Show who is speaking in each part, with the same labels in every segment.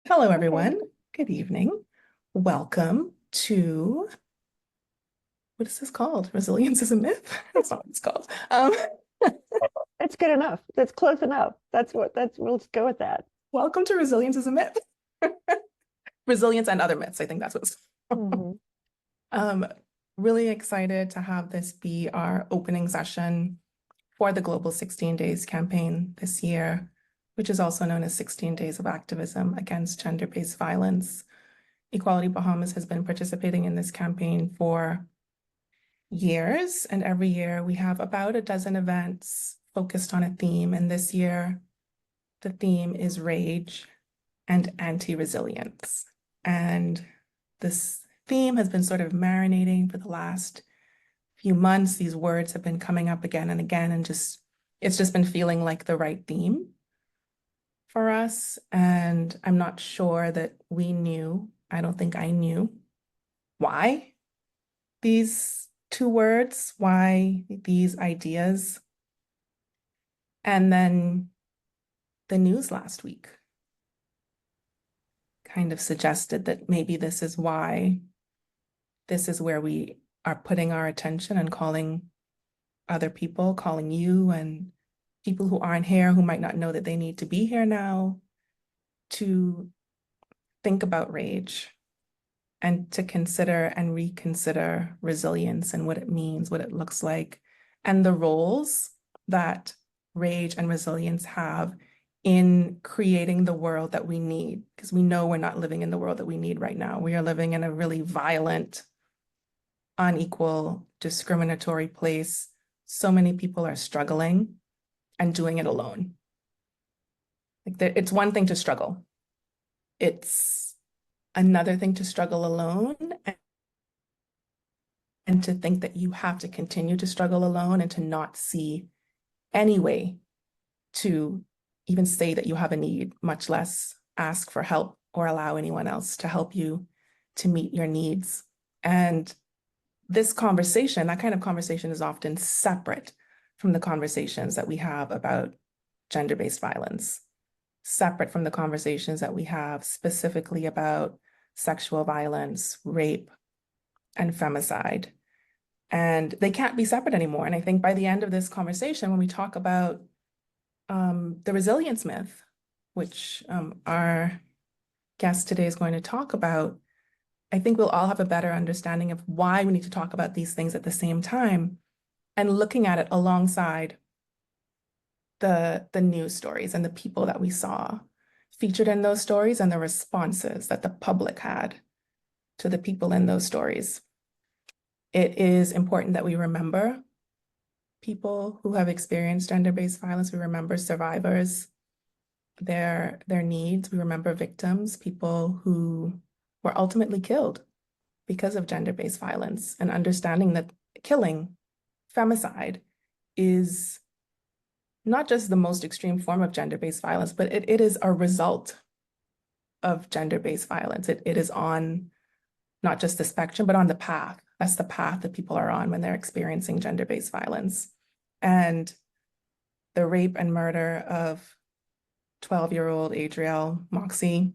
Speaker 1: Hello, everyone. Good evening. Welcome to, what is this called? Resilience is a myth? That's not what it's called.
Speaker 2: That's good enough. That's close enough. We'll just go with that.
Speaker 1: Welcome to Resilience is a myth. Resilience and other myths. I think that's what it's called.
Speaker 2: Hmm.
Speaker 1: Um, really excited to have this be our opening session for the Global 16 Days campaign this year, which is also known as 16 Days of Activism Against Gender-Based Violence. Equality Bahamas has been participating in this campaign for years, and every year we have about a dozen events focused on a theme. And this year, the theme is rage and anti-resilience. And this theme has been sort of marinating for the last few months. These words have been coming up again and again, and it's just been feeling like the right theme for us. And I'm not sure that I don't think I knew why these two words, why these ideas. And then the news last week kind of suggested that maybe this is where we are putting our attention and calling other people, calling you and people who aren't here, who might not know that they need to be here now, to think about rage and to consider and reconsider resilience and what it means, what it looks like, and the roles that rage and resilience have in creating the world that we need, because we know we're not living in the world that we need right now. We are living in a really violent, unequal, discriminatory place. So many people are struggling and doing it alone. It's one thing to struggle. It's another thing to struggle alone and to think that you have to continue to struggle alone and to not see any way to even say that you have a need, much less ask for help or allow anyone else to help you to meet your needs. And this conversation, that kind of conversation, is often separate from the conversations that we have about gender-based violence, separate from the conversations that we have specifically about sexual violence, rape, and femicide. And they can't be separate anymore. And I think by the end of this conversation, when we talk about the resilience myth, which our guest today is going to talk about, I think we'll all have a better understanding of why we need to talk about these things at the same time and looking at it alongside the news stories and the people that we saw featured in those stories and the responses that the public had to the people in those stories. It is important that we remember people who have experienced gender-based violence. We remember survivors, their needs. We remember victims, people who were ultimately killed because of gender-based violence, and understanding that killing, femicide, is not just the most extreme form of gender-based violence, but it is a result of gender-based violence. It is on not just the spectrum, but on the path. That's the path that people are on when they're experiencing gender-based violence. And the rape and murder of 12-year-old Adrielle Moxie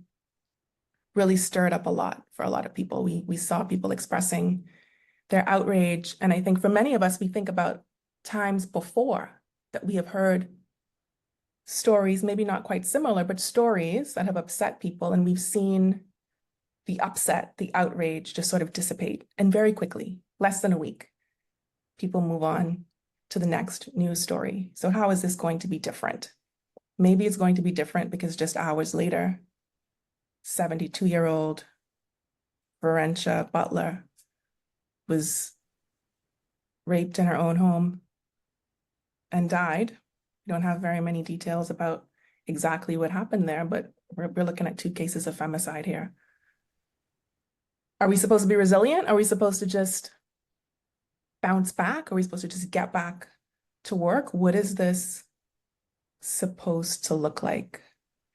Speaker 1: really stirred up a lot for a lot of people. We saw people expressing their outrage. And I think for many of us, we think about times before that we have heard stories, maybe not quite similar, but stories that have upset people. And we've seen the upset, the outrage just sort of dissipate. And very quickly, less than a week, people move on to the next news story. So how is this going to be different? Maybe it's going to be different because just hours later, 72-year-old Varentia Butler was raped in her own home and died. We don't have very many details about exactly what happened there, but we're looking at 2 cases of femicide here. Are we supposed to be resilient? Are we supposed to just bounce back? Are we supposed to just get back to work? What is this supposed to look like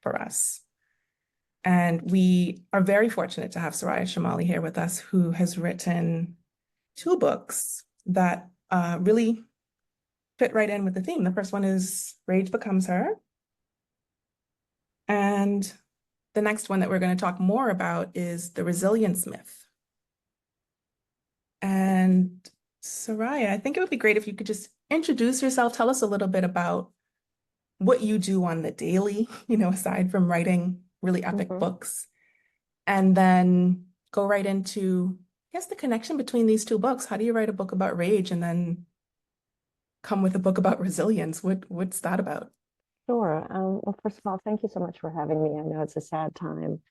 Speaker 1: for us? And we are very fortunate to have Soraya Chemaly here with us, who has written 2 books that really fit right in with the theme. The first one is Rage Becomes Her. And the next one that we're going to talk more about is the resilience myth. And Soraya, I think it would be great if you could just introduce yourself, tell us a little bit about what you do on the daily, aside from writing really epic books, and then go right into, I guess, the connection between these two books. How do you write a book about rage and then come with a book about resilience? What's that about?
Speaker 2: Sure. Well, first of all, thank you so much for having me. I know it's a sad time.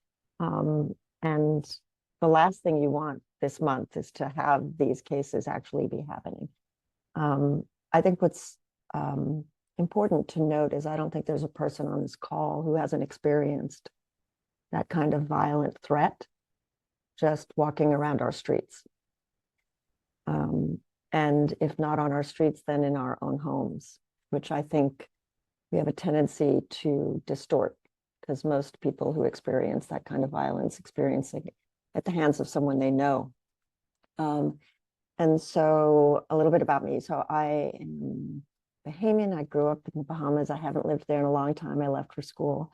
Speaker 2: And the last thing you want this month is to have these cases actually be happening. I think what's important to note is I don't think there's a person on this call who hasn't experienced that kind of violent threat just walking around our streets. And if not on our streets, then in our own homes, which I think we have a tendency to distort, because most people who experience that kind of violence experiencing it at the hands of someone they know. And so a little bit about me. So I am Bahamian. I grew up in the Bahamas. I haven't lived there in a long time. I left for school.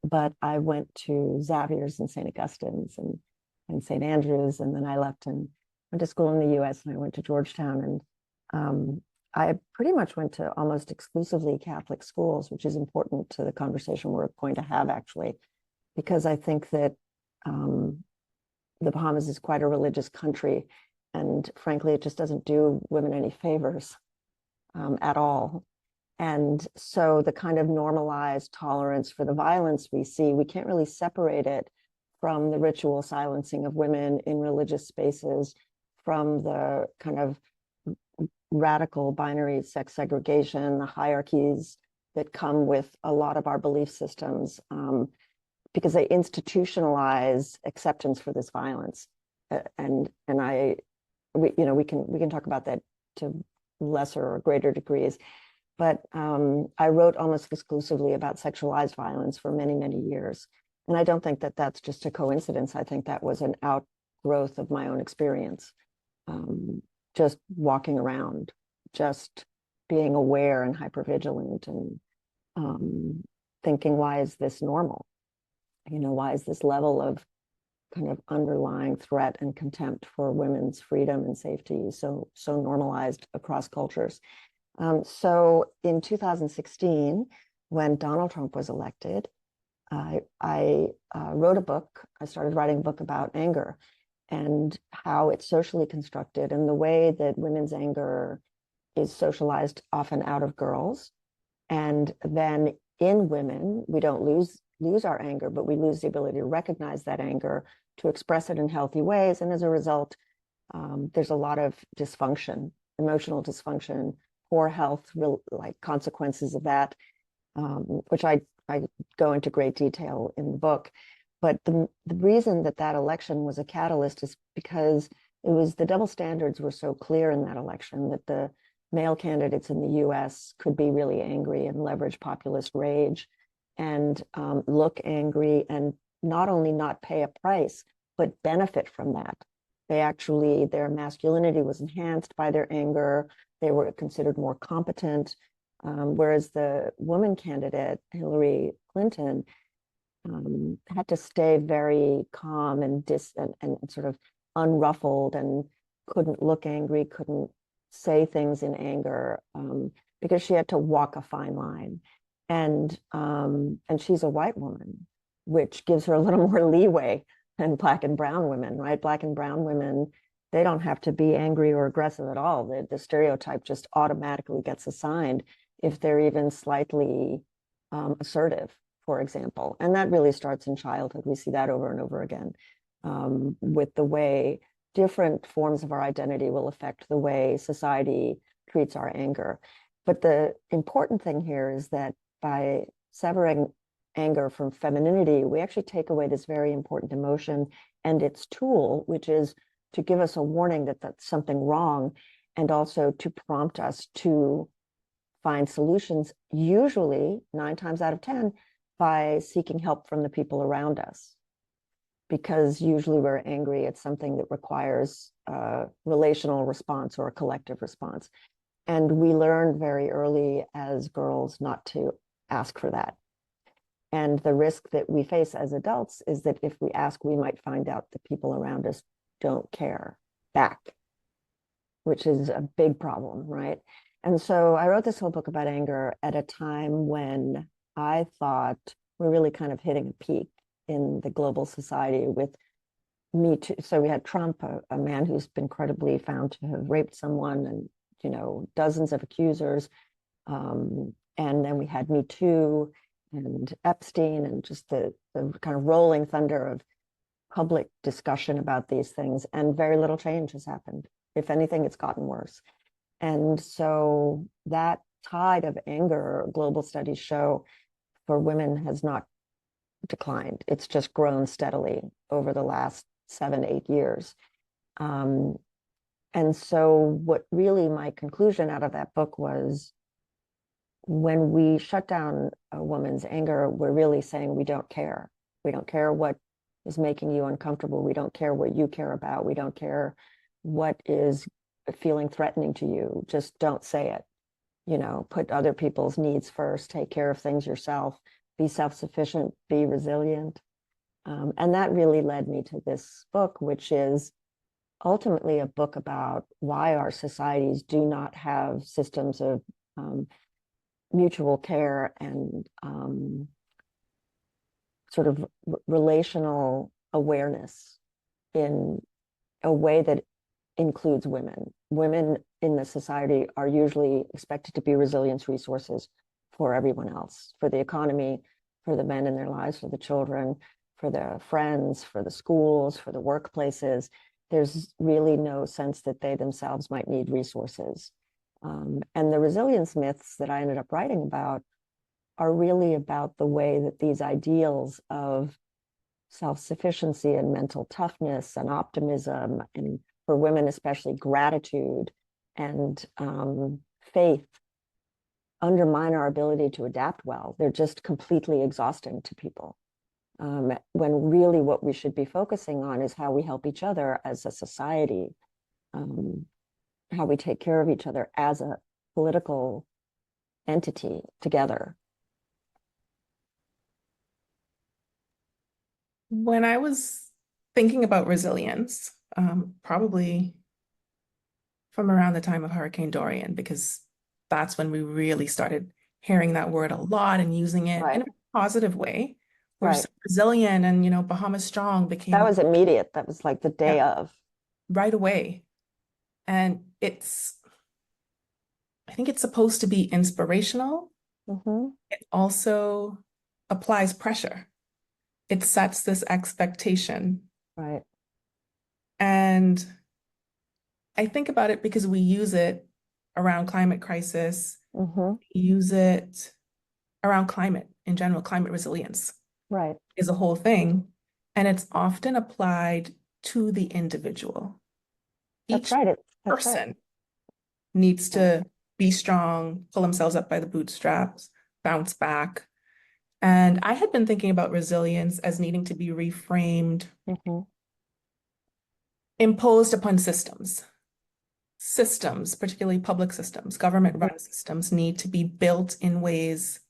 Speaker 2: But I went to Xavier's and St. Augustine's and St. Andrews. And then I left and went to school in the US, and I went to Georgetown. And I pretty much went to almost exclusively Catholic schools, which is important to the conversation we're going to have, actually, because I think that the Bahamas is quite a religious country. And frankly, it just doesn't do women any favors at all. And so the kind of normalized tolerance for the violence we see, we can't really separate it from the ritual silencing of women in religious spaces, from the kind of radical binary sex segregation, the hierarchies that come with a lot of our belief systems, because they institutionalize acceptance for this violence. We can talk about that to lesser or greater degrees. But I wrote almost exclusively about sexualized violence for many, many years. And I don't think that that's just a coincidence. I think that was an outgrowth of my own experience. Just walking around, just being aware and hypervigilant, and thinking, why is this normal? Why is this level of kind of underlying threat and contempt for women's freedom and safety so normalized across cultures? So in 2016, when Donald Trump was elected, I wrote a book. I started writing a book about anger and how it's socially constructed, and the way that women's anger is socialized often out of girls. And then in women, we don't lose our anger, but we lose the ability to recognize that anger, to express it in healthy ways. And as a result, there's a lot of dysfunction, emotional dysfunction, poor health, like consequences of that, which I go into great detail in the book. But the reason that election was a catalyst is because it was the double standards were so clear in that election, that the male candidates in the US could be really angry and leverage populist rage and look angry, and not only not pay a price, but benefit from that. Their masculinity was enhanced by their anger. They were considered more competent. Whereas the woman candidate, Hillary Clinton, had to stay very calm and sort of unruffled, and couldn't look angry, couldn't say things in anger, because she had to walk a fine line. And she's a white woman, which gives her a little more leeway than Black and brown women, right? Black and brown women, they don't have to be angry or aggressive at all. The stereotype just automatically gets assigned if they're even slightly assertive, for example. And that really starts in childhood. We see that over and over again, with the way different forms of our identity will affect the way society treats our anger. But the important thing here is that by severing anger from femininity, we actually take away this very important emotion and its tool, which is to give us a warning that that's something wrong, and also to prompt us to find solutions, usually 9 times out of 10, by seeking help from the people around us. Because usually we're angry at something that requires a relational response or a collective response. And we learned very early as girls not to ask for that. And the risk that we face as adults is that if we ask, we might find out the people around us don't care back, which is a big problem, right? And so I wrote this whole book about anger at a time when I thought we're really kind of hitting a peak in the global society with Me Too. So we had Trump, a man who's been credibly found to have raped someone, and dozens of accusers. And then we had Me Too and Epstein, and just the kind of rolling thunder of public discussion about these things, and very little change has happened. If anything, it's gotten worse. And so that tide of anger, global studies show, for women has not declined. It's just grown steadily over the last 7-8 years. And so what really my conclusion out of that book was, when we shut down a woman's anger, we're really saying we don't care. We don't care what is making you uncomfortable. We don't care what you care about. We don't care what is feeling threatening to you. Just don't say it. Put other people's needs first, take care of things yourself, be self-sufficient, be resilient. And that really led me to this book, which is ultimately a book about why our societies do not have systems of mutual care and sort of relational awareness in a way that includes women. Women in the society are usually expected to be resilience resources for everyone else, for the economy, for the men in their lives, for the children, for their friends, for the schools, for the workplaces. There's really no sense that they themselves might need resources. And the resilience myths that I ended up writing about are really about the way that these ideals of self-sufficiency and mental toughness and optimism, and for women especially gratitude and faith, undermine our ability to adapt well. They're just completely exhausting to people. When really what we should be focusing on is how we help each other as a society, how we take care of each other as a political entity together.
Speaker 1: When I was thinking about resilience, probably from around the time of Hurricane Dorian, because that's when we really started hearing that word a lot and using it in
Speaker 2: Right.
Speaker 1: a positive way. We're
Speaker 2: Right.
Speaker 1: so resilient, and Bahamas Strong became
Speaker 2: That was immediate. That was like the day of.
Speaker 1: right away. And I think it's supposed to be inspirational.
Speaker 2: Mm-hmm.
Speaker 1: It also applies pressure. It sets this expectation.
Speaker 2: Right.
Speaker 1: And I think about it because we use it around climate crisis,
Speaker 2: Mm-hmm.
Speaker 1: use it around climate in general. Climate resilience
Speaker 2: Right.
Speaker 1: is a whole thing, and it's often applied to the individual.
Speaker 2: That's
Speaker 1: Each
Speaker 2: right. That's right.
Speaker 1: person needs
Speaker 2: Right.
Speaker 1: to be strong, pull themselves up by the bootstraps, bounce back. And I had been thinking about resilience as needing to be reframed,
Speaker 2: Mm-hmm.
Speaker 1: imposed upon systems. Systems, particularly public systems,
Speaker 2: Mm-hmm.
Speaker 1: government-run systems, need to be built in ways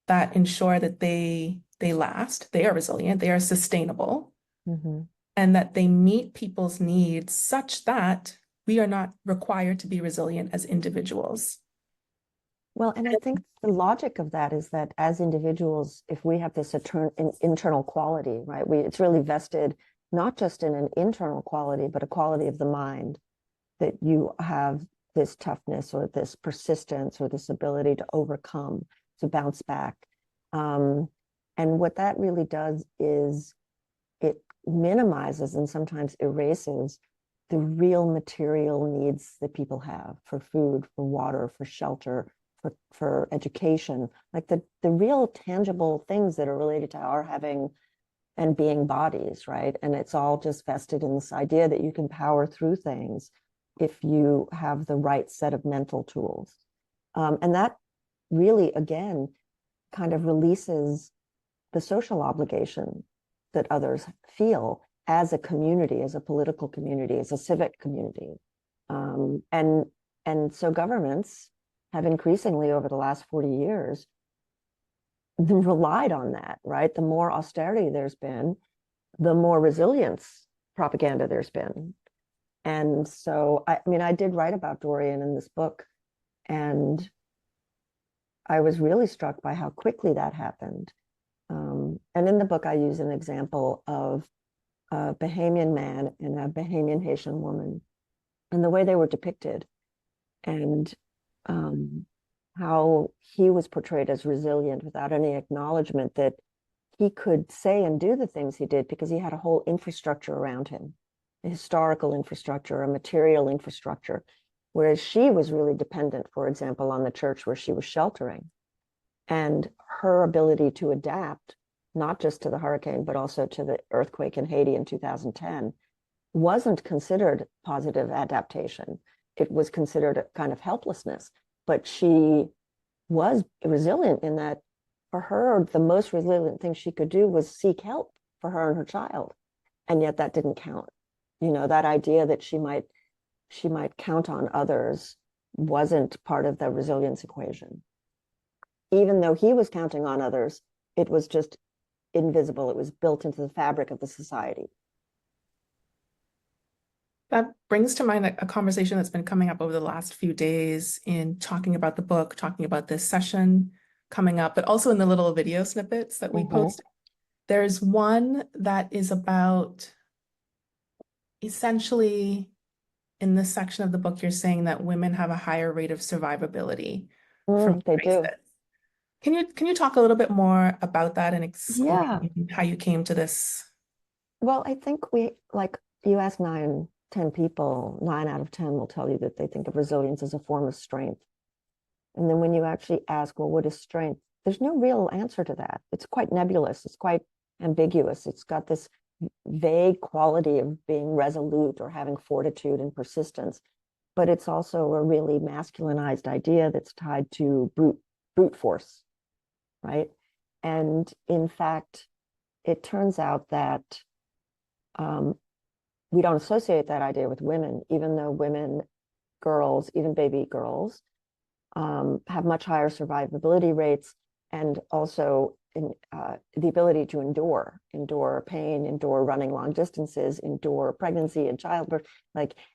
Speaker 1: that ensure that they last, they are resilient, they are sustainable,
Speaker 2: Mm-hmm.
Speaker 1: and that they meet people's needs such that we are not required to be resilient as individuals.
Speaker 2: Well, and I think the logic of that is that as individuals, if we have this internal quality, right, it's really vested not just in an internal quality, but a quality of the mind, that you have this toughness or this persistence or this ability to overcome, to bounce back. And what that really does is it minimizes and sometimes erases the real material needs that people have for food, for water, for shelter, for education, like the real tangible things that are related to our having and being bodies, right? And it's all just vested in this idea that you can power through things if you have the right set of mental tools. And that really, again, kind of releases the social obligation that others feel as a community, as a political community, as a civic community. And so governments have increasingly over the last 40 years relied on that, right? The more austerity there's been, the more resilience propaganda there's been. And so, I mean, I did write about Dorian in this book, and I was really struck by how quickly that happened. And in the book, I use an example of a Bahamian man and a Bahamian Haitian woman and the way they were depicted, and how he was portrayed as resilient without any acknowledgement that he could say and do the things he did because he had a whole infrastructure around him, a historical infrastructure, a material infrastructure, whereas she was really dependent, for example, on the church where she was sheltering. And her ability to adapt, not just to the hurricane, but also to the earthquake in Haiti in 2010, wasn't considered positive adaptation. It was considered a kind of helplessness. But she was resilient in that, for her, the most resilient thing she could do was seek help for her and her child. And yet that didn't count. You know, that idea that she might count on others wasn't part of the resilience equation. Even though he was counting on others, it was just invisible. It was built into the fabric of the society.
Speaker 1: That brings to mind a conversation that's been coming up over the last few days in talking about the book, talking about this session coming up, but also in the little video snippets that we posted. There's one that is about essentially in this section of the book, you're saying that women have a higher rate of survivability from
Speaker 2: They
Speaker 1: crisis.
Speaker 2: do.
Speaker 1: Can you talk a little bit more about that and
Speaker 2: Yeah.
Speaker 1: explain how you came to this?
Speaker 2: Well, I think like, you ask 10 people, 9 out of 10 will tell you that they think of resilience as a form of strength. And then when you actually ask, well, what is strength? There's no real answer to that. It's quite nebulous. It's quite ambiguous. It's got this vague quality of being resolute or having fortitude and persistence, but it's also a really masculinized idea that's tied to brute force, right? And in fact, it turns out that we don't associate that idea with women, even though women, girls, even baby girls, have much higher survivability rates, and also the ability to endure pain, endure running long distances, endure pregnancy and childbirth,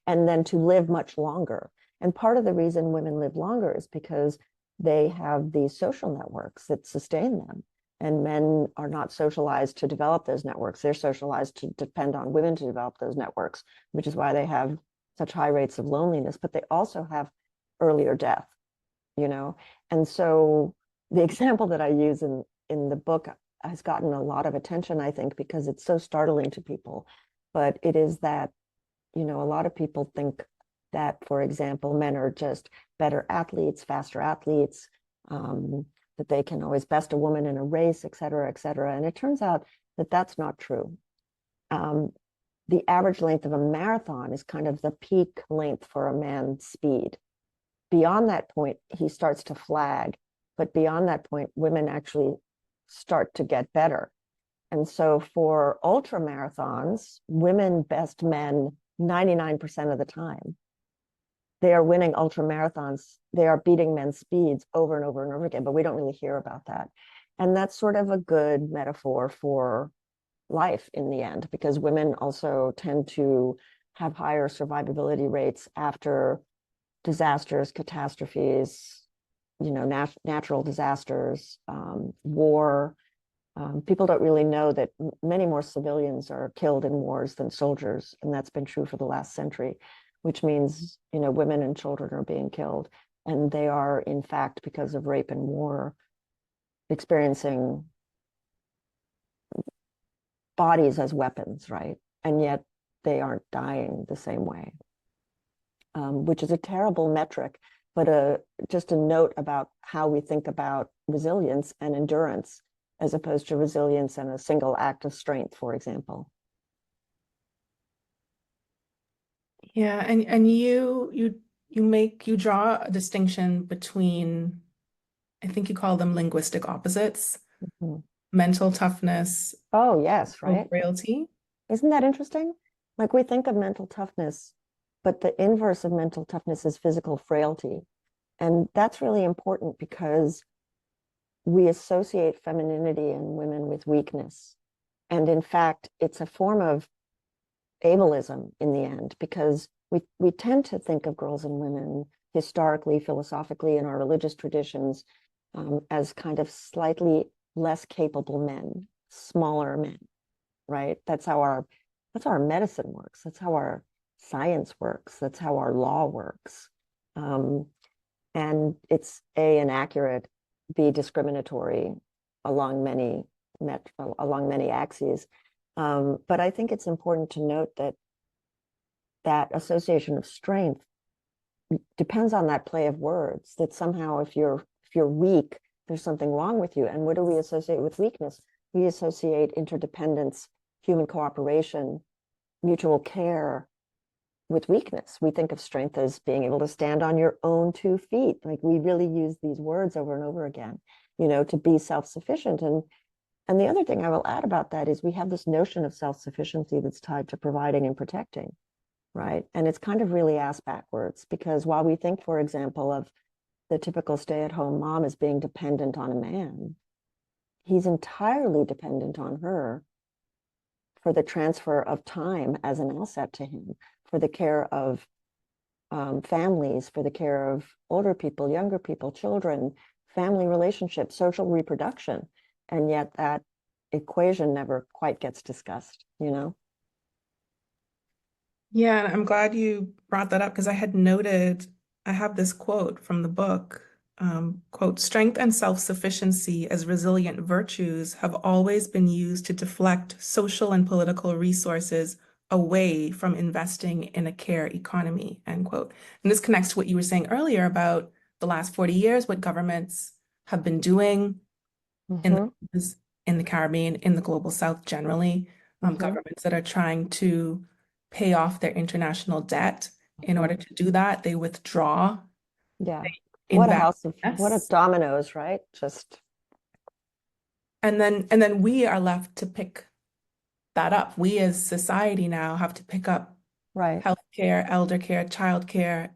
Speaker 2: and then to live much longer. And part of the reason women live longer is because they have these social networks that sustain them. And men are not socialized to develop those networks. They're socialized to depend on women to develop those networks, which is why they have such high rates of loneliness, but they also have earlier death, you know? And so the example that I use in the book has gotten a lot of attention, I think, because it's so startling to people. But it is that, you know, a lot of people think that, for example, men are just better athletes, faster athletes, that they can always best a woman in a race, et cetera, et cetera. And it turns out that that's not true. The average length of a marathon is kind of the peak length for a man's speed. Beyond that point, he starts to flag. But beyond that point, women actually start to get better. And so for ultra marathons, women best men 99% of the time. They are winning ultra marathons. They are beating men's speeds over and over and over again, but we don't really hear about that. And that's sort of a good metaphor for life in the end, because women also tend to have higher survivability rates after disasters, catastrophes, you know, natural disasters, war. People don't really know that many more civilians are killed in wars than soldiers, and that's been true for the last century, which means, you know, women and children are being killed, and they are, in fact, because of rape and war, experiencing bodies as weapons, right? And yet they aren't dying the same way, which is a terrible metric, but just a note about how we think about resilience and endurance, as opposed to resilience and a single act of strength, for example.
Speaker 1: Yeah, and you draw a distinction between, I think you call them linguistic opposites,
Speaker 2: Mm-hmm.
Speaker 1: mental toughness,
Speaker 2: Oh, yes,
Speaker 1: physical
Speaker 2: right.
Speaker 1: frailty.
Speaker 2: Isn't that interesting? Like, we think of mental toughness, but the inverse of mental toughness is physical frailty. And that's really important because we associate femininity in women with weakness. And in fact, it's a form of ableism in the end, because we tend to think of girls and women historically, philosophically, in our religious traditions, as kind of slightly less capable men, smaller men, right? That's how our medicine works. That's how our science works. That's how our law works. And it's A, inaccurate, B, discriminatory along many axes. But I think it's important to note that that association of strength depends on that play of words, that somehow if you're weak, there's something wrong with you. And what do we associate with weakness? We associate interdependence, human cooperation, mutual care with weakness. We think of strength as being able to stand on your own 2 feet. Like, we really use these words over and over again, to be self-sufficient. And the other thing I will add about that is we have this notion of self-sufficiency that's tied to providing and protecting, right? And it's kind of really ass backwards, because while we think, for example, of the typical stay-at-home mom as being dependent on a man, he's entirely dependent on her for the transfer of time as an asset to him, for the care of families, for the care of older people, younger people, children, family relationships, social reproduction. And yet that equation never quite gets discussed,
Speaker 1: Yeah, and I'm glad you brought that up because I had noted, I have this quote from the book, quote, "Strength and self-sufficiency as resilient virtues have always been used to deflect social and political resources away from investing in a care economy," end quote. And this connects to what you were saying earlier about the last 40 years, what governments have been doing in in the Caribbean, in the global South generally, governments that are trying to pay off their international debt. In order to do that, they withdraw,
Speaker 2: Yeah. What a
Speaker 1: invest
Speaker 2: house of, what a
Speaker 1: less,
Speaker 2: dominoes, right? Just
Speaker 1: and then we are left to pick that up. We as society now have to pick up
Speaker 2: right.
Speaker 1: healthcare, elder care, childcare,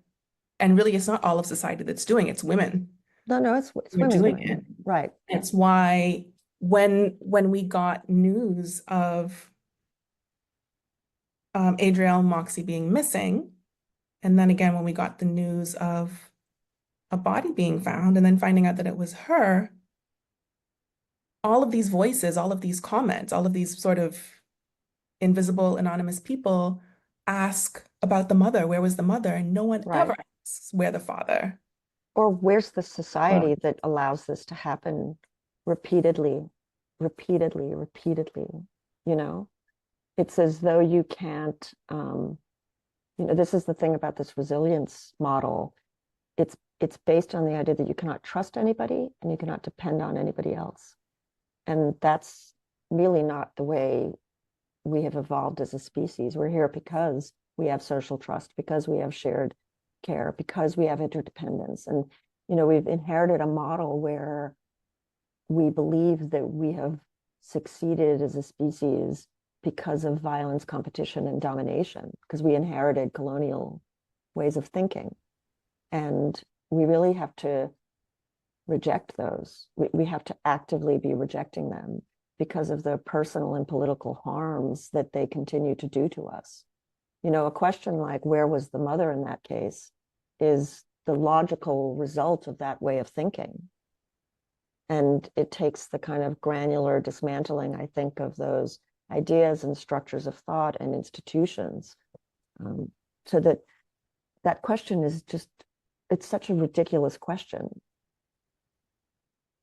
Speaker 1: and really it's not all of society that's doing it, it's women
Speaker 2: No, it's
Speaker 1: who are
Speaker 2: women
Speaker 1: doing
Speaker 2: doing
Speaker 1: it.
Speaker 2: it. Right.
Speaker 1: It's why when we got news of Adrielle Moxie being missing, and then again when we got the news of a body being found, and then finding out that it was her, all of these voices, all of these comments, all of these sort of invisible, anonymous people ask about the mother. Where was the mother? And no one
Speaker 2: Right.
Speaker 1: ever asks where the father.
Speaker 2: Or where's the
Speaker 1: Well,
Speaker 2: society that allows this to happen repeatedly, repeatedly, repeatedly? You know, it's as though you can't, this is the thing about this resilience model. It's based on the idea that you cannot trust anybody and you cannot depend on anybody else. And that's really not the way we have evolved as a species. We're here because we have social trust, because we have shared care, because we have interdependence. And, we've inherited a model where we believe that we have succeeded as a species because of violence, competition, and domination, because we inherited colonial ways of thinking. And we really have to reject those. We have to actively be rejecting them because of the personal and political harms that they continue to do to us. A question like, where was the mother in that case, is the logical result of that way of thinking. And it takes the kind of granular dismantling, I think, of those ideas and structures of thought and institutions, so that question is just, it's such a ridiculous question.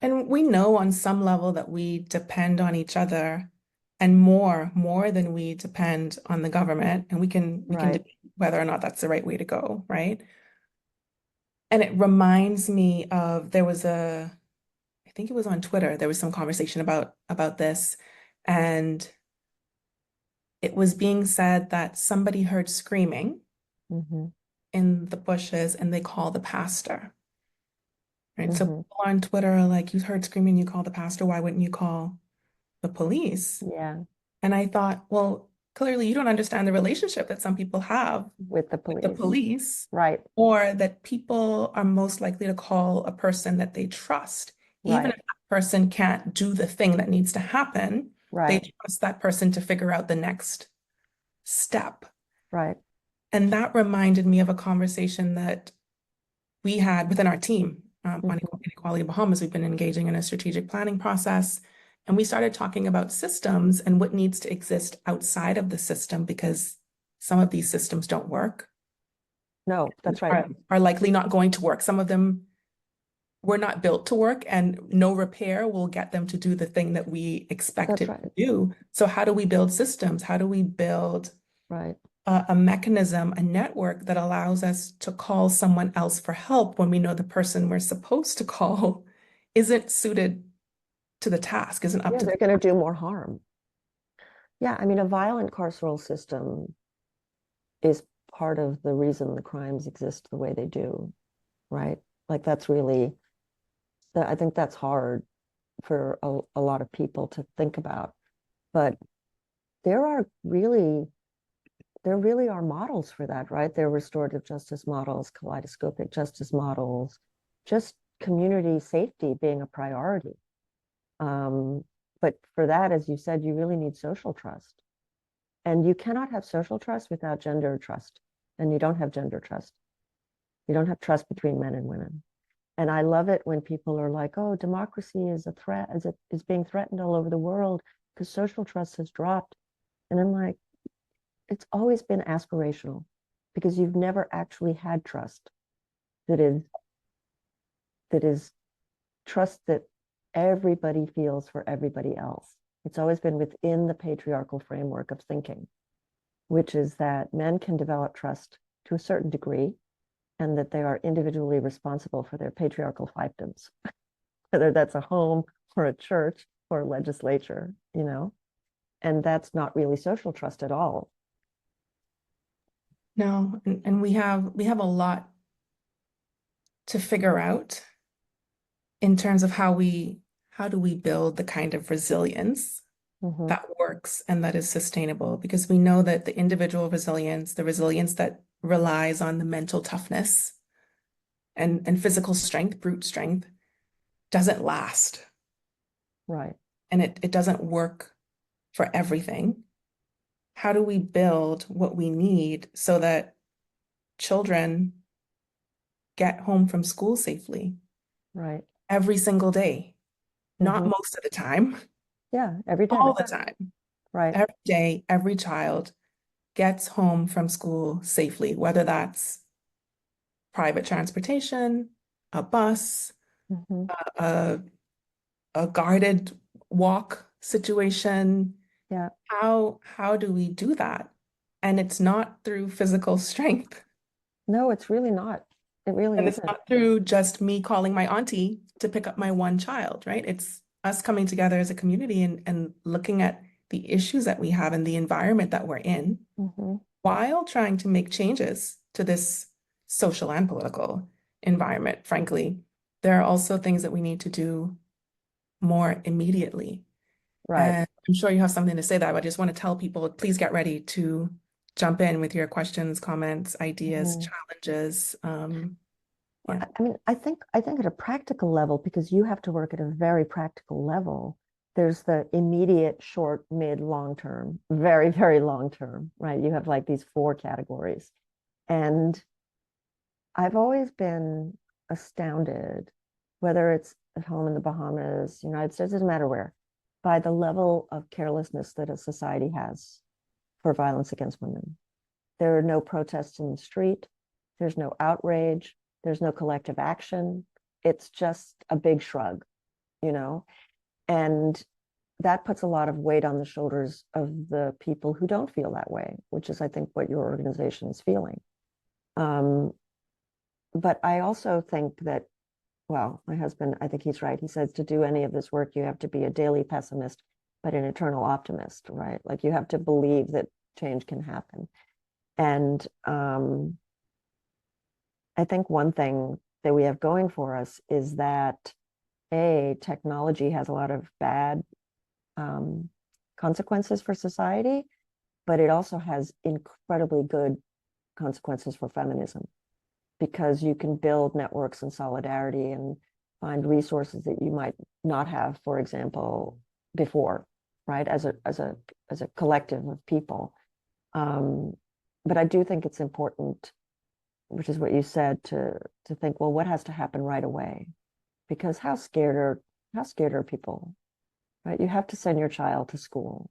Speaker 1: and we know on some level that we depend on each other and more than we depend on the government. And we can
Speaker 2: Right.
Speaker 1: debate whether or not that's the right way to go, right? And it reminds me of I think it was on Twitter, there was some conversation about this, and it was being said that somebody heard screaming
Speaker 2: Mm-hmm.
Speaker 1: in the bushes and they call the pastor. Right. So
Speaker 2: Mm-hmm.
Speaker 1: people on Twitter are like, you heard screaming, you call the pastor, why wouldn't you call the police?
Speaker 2: Yeah.
Speaker 1: And I thought, well, clearly you don't understand the relationship that some people have
Speaker 2: With the
Speaker 1: with the
Speaker 2: police.
Speaker 1: police,
Speaker 2: Right.
Speaker 1: or that people are most likely to call a person that they trust, even
Speaker 2: Right.
Speaker 1: if that person can't do the thing that needs to happen, they
Speaker 2: Right,
Speaker 1: trust that person to figure out the next step.
Speaker 2: right.
Speaker 1: And that reminded me of a conversation that we had within our team on
Speaker 2: Mhm.
Speaker 1: Inequality Bahamas. We've been engaging in a strategic planning process, and we started talking about systems and what needs to exist outside of the system because some of these systems don't work,
Speaker 2: No, that's right.
Speaker 1: are likely not going to work. Some of them were not built to work, and no repair will get them to do the thing that we expect
Speaker 2: That's
Speaker 1: it
Speaker 2: right.
Speaker 1: to do. So how do we build systems? How do we build
Speaker 2: Right.
Speaker 1: a mechanism, a network that allows us to call someone else for help when we know the person we're supposed to call isn't suited to the task, isn't up
Speaker 2: Yeah,
Speaker 1: to the
Speaker 2: they're going to do more harm. Yeah, I mean, a violent carceral system is part of the reason the crimes exist the way they do, right? Like that's really, I think that's hard for a lot of people to think about. But there are really, there really are models for that, right? There are restorative justice models, kaleidoscopic justice models, just community safety being a priority. But for that, as you said, you really need social trust. And you cannot have social trust without gender trust. And you don't have gender trust. You don't have trust between men and women. And I love it when people are like, oh, democracy is a threat, as it is being threatened all over the world because social trust has dropped. And I'm like, it's always been aspirational because you've never actually had trust that is that is trust that everybody feels for everybody else. It's always been within the patriarchal framework of thinking, which is that men can develop trust to a certain degree and that they are individually responsible for their patriarchal fiefdoms, whether that's a home or a church or a legislature, you know? And that's not really social trust at all.
Speaker 1: No, and we have a lot to figure out in terms of how do we build the kind of resilience
Speaker 2: Mm-hmm.
Speaker 1: that works and that is sustainable, because we know that the individual resilience, the resilience that relies on the mental toughness and physical strength, brute strength, doesn't last,
Speaker 2: Right.
Speaker 1: and it doesn't work for everything. How do we build what we need so that children get home from school safely
Speaker 2: Right.
Speaker 1: every single day? Not
Speaker 2: Mm-hmm.
Speaker 1: most of the time,
Speaker 2: Yeah. Every day.
Speaker 1: all the time.
Speaker 2: Right.
Speaker 1: Every day, every child gets home from school safely, whether that's private transportation, a bus,
Speaker 2: Mm-hmm.
Speaker 1: a, a guarded walk situation.
Speaker 2: Yeah.
Speaker 1: How do we do that? And it's not through physical strength.
Speaker 2: No, it's really not. It really
Speaker 1: And it's
Speaker 2: isn't.
Speaker 1: not through just me calling my auntie to pick up my one child, right? It's us coming together as a community and looking at the issues that we have and the environment that we're in
Speaker 2: Mm-hmm.
Speaker 1: while trying to make changes to this social and political environment. Frankly, there are also things that we need to do more immediately.
Speaker 2: Right.
Speaker 1: And I'm sure you have something to say that, but I just want to tell people, please get ready to jump in with your questions, comments, ideas,
Speaker 2: Mm-hmm.
Speaker 1: challenges.
Speaker 2: Well,
Speaker 1: Yeah.
Speaker 2: I mean, I think at a practical level, because you have to work at a very practical level, there's the immediate, short, mid, long term, very, very long term, right? You have like these four categories. And I've always been astounded, whether it's at home in the Bahamas, United States, doesn't matter where, by the level of carelessness that a society has for violence against women. There are no protests in the street. There's no outrage. There's no collective action. It's just a big shrug, you know? And that puts a lot of weight on the shoulders of the people who don't feel that way, which is, I think, what your organization is feeling. Um, but I also think that, well, my husband, I think he's right. He says to do any of this work, you have to be a daily pessimist, but an eternal optimist, right? Like you have to believe that change can happen. And I think one thing that we have going for us is that technology has a lot of bad um, consequences for society, but it also has incredibly good consequences for feminism because you can build networks and solidarity and find resources that you might not have, for example, before, right? As a collective of people. But I do think it's important, which is what you said, to think, well, what has to happen right away? Because how scared are people, right? You have to send your child to school.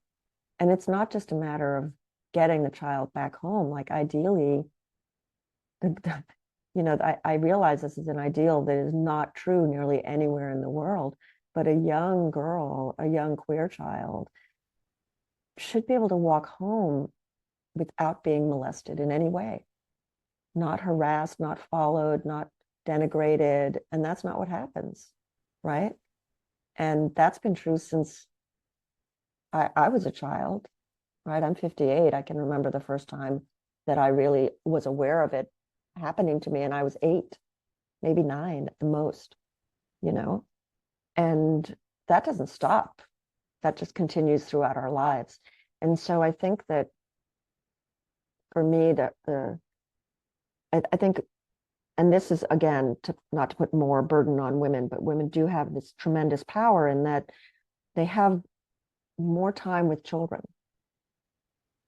Speaker 2: And it's not just a matter of getting the child back home. Like ideally, I realize this is an ideal that is not true nearly anywhere in the world, but a young girl, a young queer child should be able to walk home without being molested in any way, not harassed, not followed, not denigrated. And that's not what happens, right? And that's been true since I was a child, right? I'm 58. I can remember the first time that I really was aware of it happening to me, and I was 8, maybe 9 at the most, you know? And that doesn't stop. That just continues throughout our lives. And so I think that for me, I think, and this is again, not to put more burden on women, but women do have this tremendous power in that they have more time with children,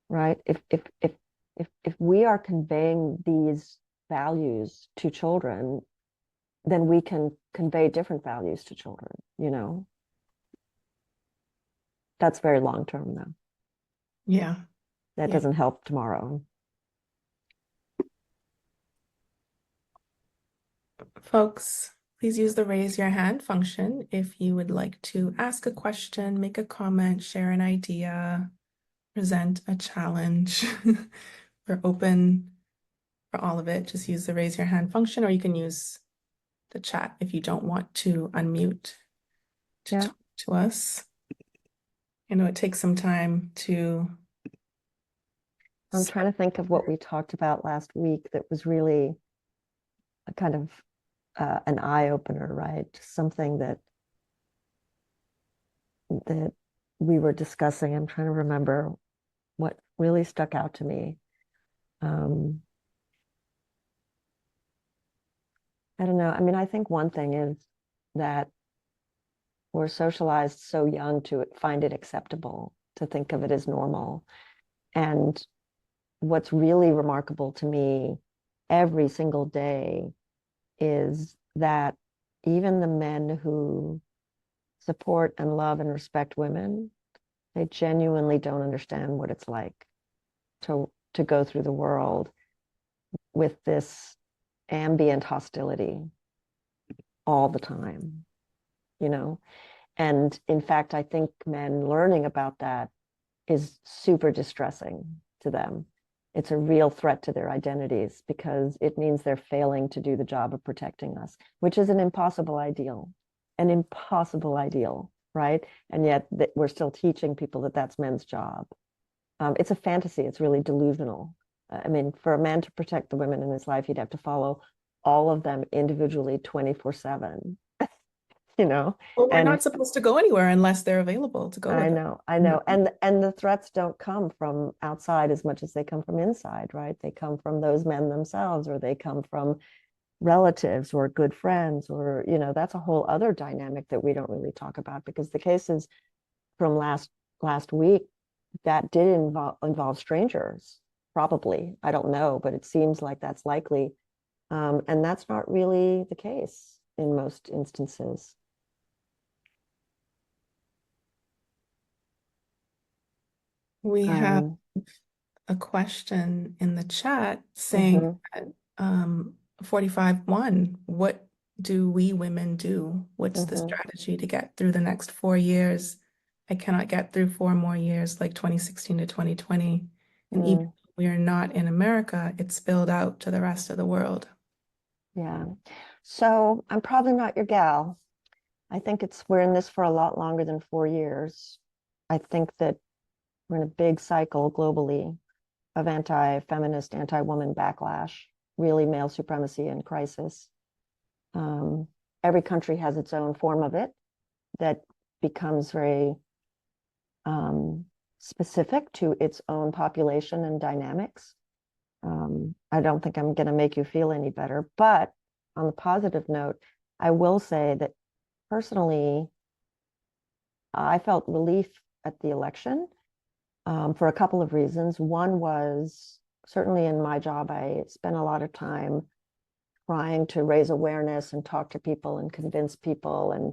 Speaker 2: right? If we are conveying these values to children, then we can convey different values to children, you know? That's very long term though.
Speaker 1: Yeah.
Speaker 2: That
Speaker 1: Yeah.
Speaker 2: doesn't help tomorrow.
Speaker 1: Folks, please use the raise your hand function if you would like to ask a question, make a comment, share an idea, present a challenge. We're open for all of it. Just use the raise your hand function, or you can use the chat if you don't want to unmute to talk to us. I know it takes some time to.
Speaker 2: I'm trying to think of what we talked about last week that was really a kind of an eye opener, right? Something that we were discussing. I'm trying to remember what really stuck out to me. I don't know. I mean, I think one thing is that we're socialized so young to find it acceptable, to think of it as normal. And what's really remarkable to me every single day is that even the men who support and love and respect women, they genuinely don't understand what it's like to go through the world with this ambient hostility all the time, you know? And in fact, I think men learning about that is super distressing to them. It's a real threat to their identities because it means they're failing to do the job of protecting us, which is an impossible ideal, right? And yet we're still teaching people that that's men's job. It's a fantasy. It's really delusional. I mean, for a man to protect the women in his life, he'd have to follow all of them individually 24/7, you know?
Speaker 1: Well, we're
Speaker 2: And
Speaker 1: not supposed to go anywhere unless they're available to go with us.
Speaker 2: I know. And the threats don't come from outside as much as they come from inside, right? They come from those men themselves, or they come from relatives or good friends, or, you know, that's a whole other dynamic that we don't really talk about, because the cases from last week that did involve strangers, probably. I don't know, but it seems like that's likely. And that's not really the case in most instances.
Speaker 1: We have a question in the chat saying
Speaker 2: Mhm,
Speaker 1: that 45-1, what do we women do? What's the
Speaker 2: mhm,
Speaker 1: strategy to get through the next 4 years? I cannot get through 4 more years like 2016 to 2020. And even
Speaker 2: mm,
Speaker 1: though we are not in America, it spilled out to the rest of the world.
Speaker 2: yeah. So I'm probably not your gal. I think we're in this for a lot longer than 4 years. I think that we're in a big cycle globally of anti-feminist, anti-woman backlash, really male supremacy in crisis. Um, every country has its own form of it that becomes very specific to its own population and dynamics. I don't think I'm going to make you feel any better, but on the positive note, I will say that personally, I felt relief at the election for a couple of reasons. One was certainly in my job, I spent a lot of time trying to raise awareness and talk to people and convince people. And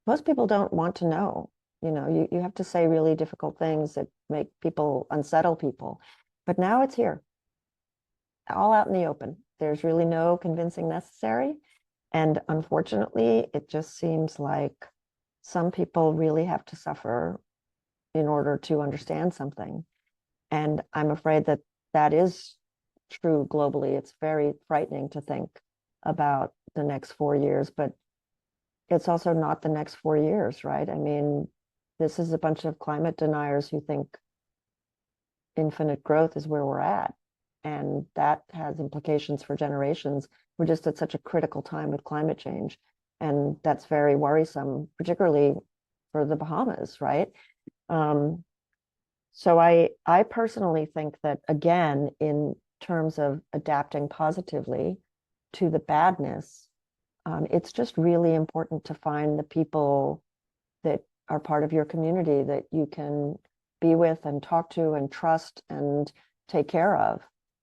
Speaker 2: most people don't want to know. You have to say really difficult things that make people, unsettle people. But now it's here, all out in the open. There's really no convincing necessary. And unfortunately, it just seems like some people really have to suffer in order to understand something. And I'm afraid that that is true globally. It's very frightening to think about the next 4 years, but it's also not the next 4 years, right? I mean, this is a bunch of climate deniers who think infinite growth is where we're at. And that has implications for generations. We're just at such a critical time with climate change. And that's very worrisome, particularly for the Bahamas, right? So I personally think that, again, in terms of adapting positively to the badness, it's just really important to find the people that are part of your community that you can be with and talk to and trust and take care of.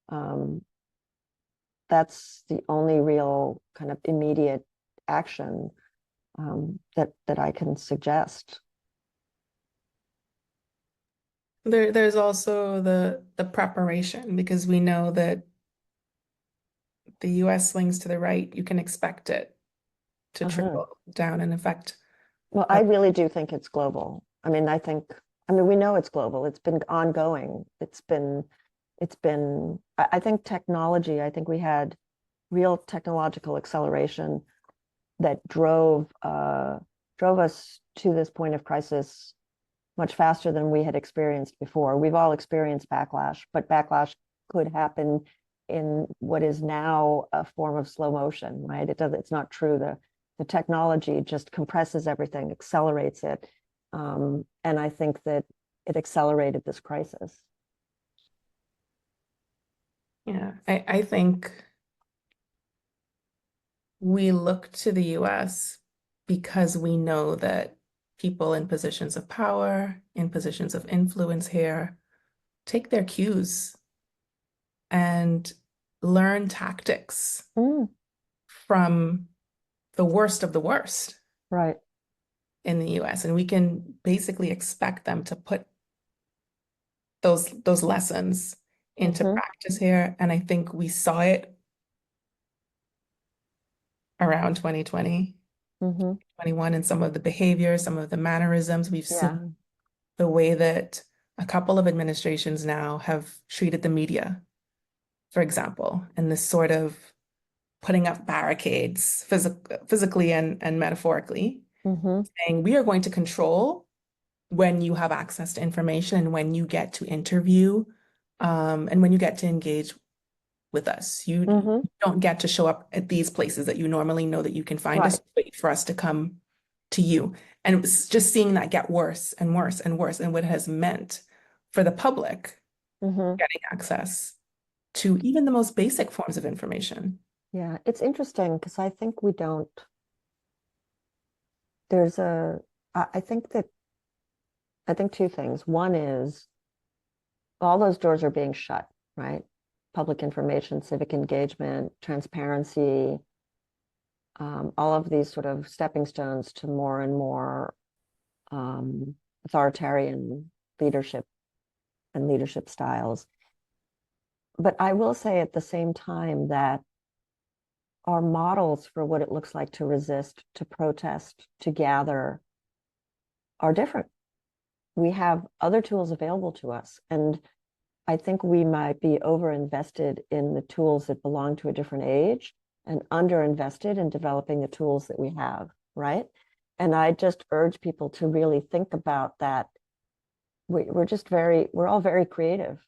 Speaker 2: Um, that's the only real kind of immediate action that I can suggest.
Speaker 1: There's also the preparation, because we know that the US swings to the right, you can expect it to
Speaker 2: Uh-huh.
Speaker 1: trickle down and affect.
Speaker 2: Well, I really do think it's global. I mean, we know it's global. It's been ongoing. I think technology, I think we had real technological acceleration that drove us to this point of crisis much faster than we had experienced before. We've all experienced backlash, but backlash could happen in what is now a form of slow motion, right? It's not true. The technology just compresses everything, accelerates it. And I think that it accelerated this crisis.
Speaker 1: Yeah, I think we look to the US because we know that people in positions of power, in positions of influence here, take their cues and learn tactics
Speaker 2: Mm,
Speaker 1: from the worst of the worst
Speaker 2: right.
Speaker 1: in the US. And we can basically expect them to put those lessons into
Speaker 2: Mm-hmm,
Speaker 1: practice here. And I think we saw it around 2020,
Speaker 2: mm-hmm.
Speaker 1: 21, and some of the behaviors, some of the mannerisms. We've
Speaker 2: Yeah.
Speaker 1: seen the way that a couple of administrations now have treated the media, for example, and this sort of putting up barricades physically and metaphorically,
Speaker 2: Mm-hmm,
Speaker 1: saying we are going to control when you have access to information and when you get to interview, and when you get to engage with us. You
Speaker 2: mm-hmm.
Speaker 1: don't get to show up at these places that you normally know that you can find
Speaker 2: Right.
Speaker 1: us, wait for us to come to you. And it was just seeing that get worse and worse and worse, and what it has meant for the public
Speaker 2: Mm-hmm.
Speaker 1: getting access to even the most basic forms of information.
Speaker 2: Yeah. It's interesting because I think we don't, there's a, I think that, I think two things. One is all those doors are being shut, right? Public information, civic engagement, transparency, all of these sort of stepping stones to more and more authoritarian leadership and leadership styles. But I will say at the same time that our models for what it looks like to resist, to protest, to gather are different. We have other tools available to us. And I think we might be overinvested in the tools that belong to a different age and underinvested in developing the tools that we have, right? And I just urge people to really think about that. We're all very creative,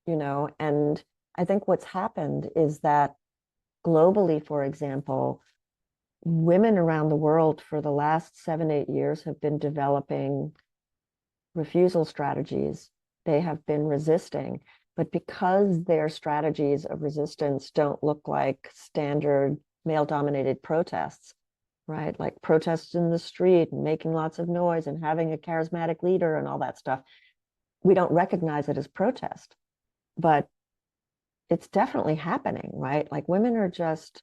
Speaker 2: and I think what's happened is that globally, for example, women around the world for the last 7, 8 years have been developing refusal strategies. They have been resisting, but because their strategies of resistance don't look like standard male dominated protests, right? Like protests in the street and making lots of noise and having a charismatic leader and all that stuff. We don't recognize it as protest, but it's definitely happening, right? Like women are just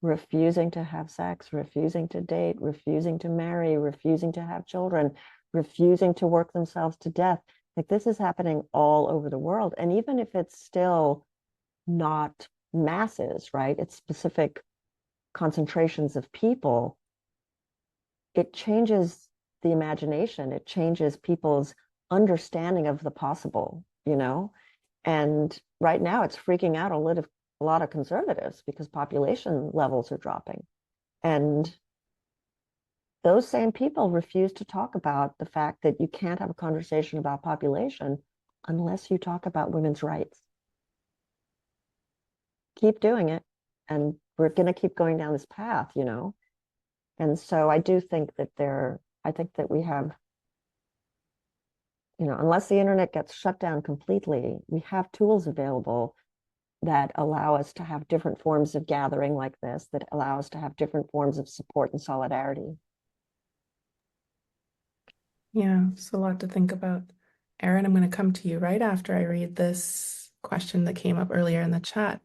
Speaker 2: refusing to have sex, refusing to date, refusing to marry, refusing to have children, refusing to work themselves to death. Like this is happening all over the world. And even if it's still not masses, right? It's specific concentrations of people, it changes the imagination, it changes people's understanding of the possible, you know? And right now it's freaking out a lot of conservatives because population levels are dropping. And those same people refuse to talk about the fact that you can't have a conversation about population unless you talk about women's rights. Keep doing it. And we're going to keep going down this path, you know? And so I do think that I think that we have, you know, unless the internet gets shut down completely, we have tools available that allow us to have different forms of gathering like this, that allow us to have different forms of support and solidarity.
Speaker 1: Yeah, it's a lot to think about. Erin, I'm going to come to you right after I read this question that came up earlier in the chat.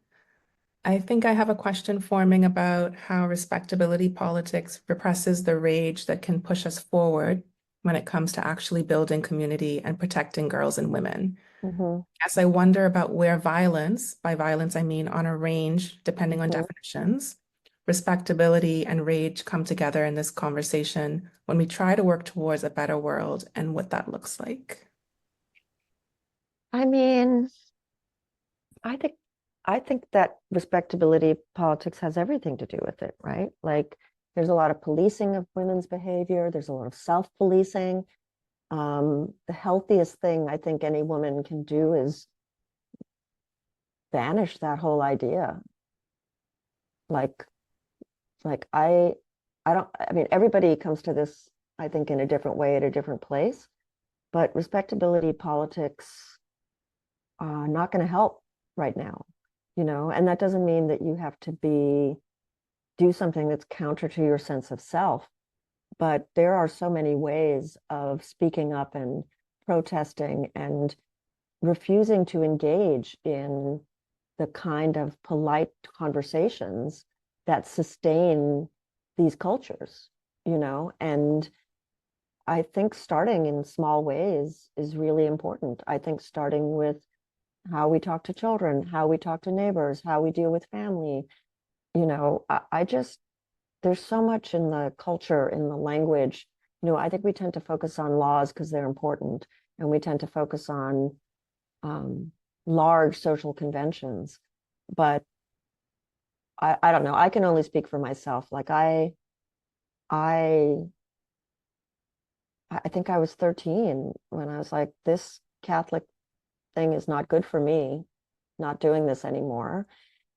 Speaker 1: I think I have a question forming about how respectability politics represses the rage that can push us forward when it comes to actually building community and protecting girls and women.
Speaker 2: Mm-hmm,
Speaker 1: As I wonder about where violence, by violence I mean on a range, depending on
Speaker 2: mm-hmm.
Speaker 1: definitions, respectability and rage come together in this conversation when we try to work towards a better world and what that looks like.
Speaker 2: I mean, I think I think that respectability politics has everything to do with it, right? Like there's a lot of policing of women's behavior, there's a lot of self-policing. The healthiest thing I think any woman can do is banish that whole idea. Like, I don't, I mean, everybody comes to this, I think, in a different way at a different place, but respectability politics not going to help right now, you know, and that doesn't mean that you have to do something that's counter to your sense of self, but there are so many ways of speaking up and protesting and refusing to engage in the kind of polite conversations that sustain these cultures, you know, and I think starting in small ways is really important. I think starting with how we talk to children, how we talk to neighbors, how we deal with family, you know, I just, there's so much in the culture, in the language. You know, I think we tend to focus on laws because they're important, and we tend to focus on um, large social conventions. But I don't know. I can only speak for myself. Like I, I think I was 13 when I was like, this Catholic thing is not good for me, not doing this anymore.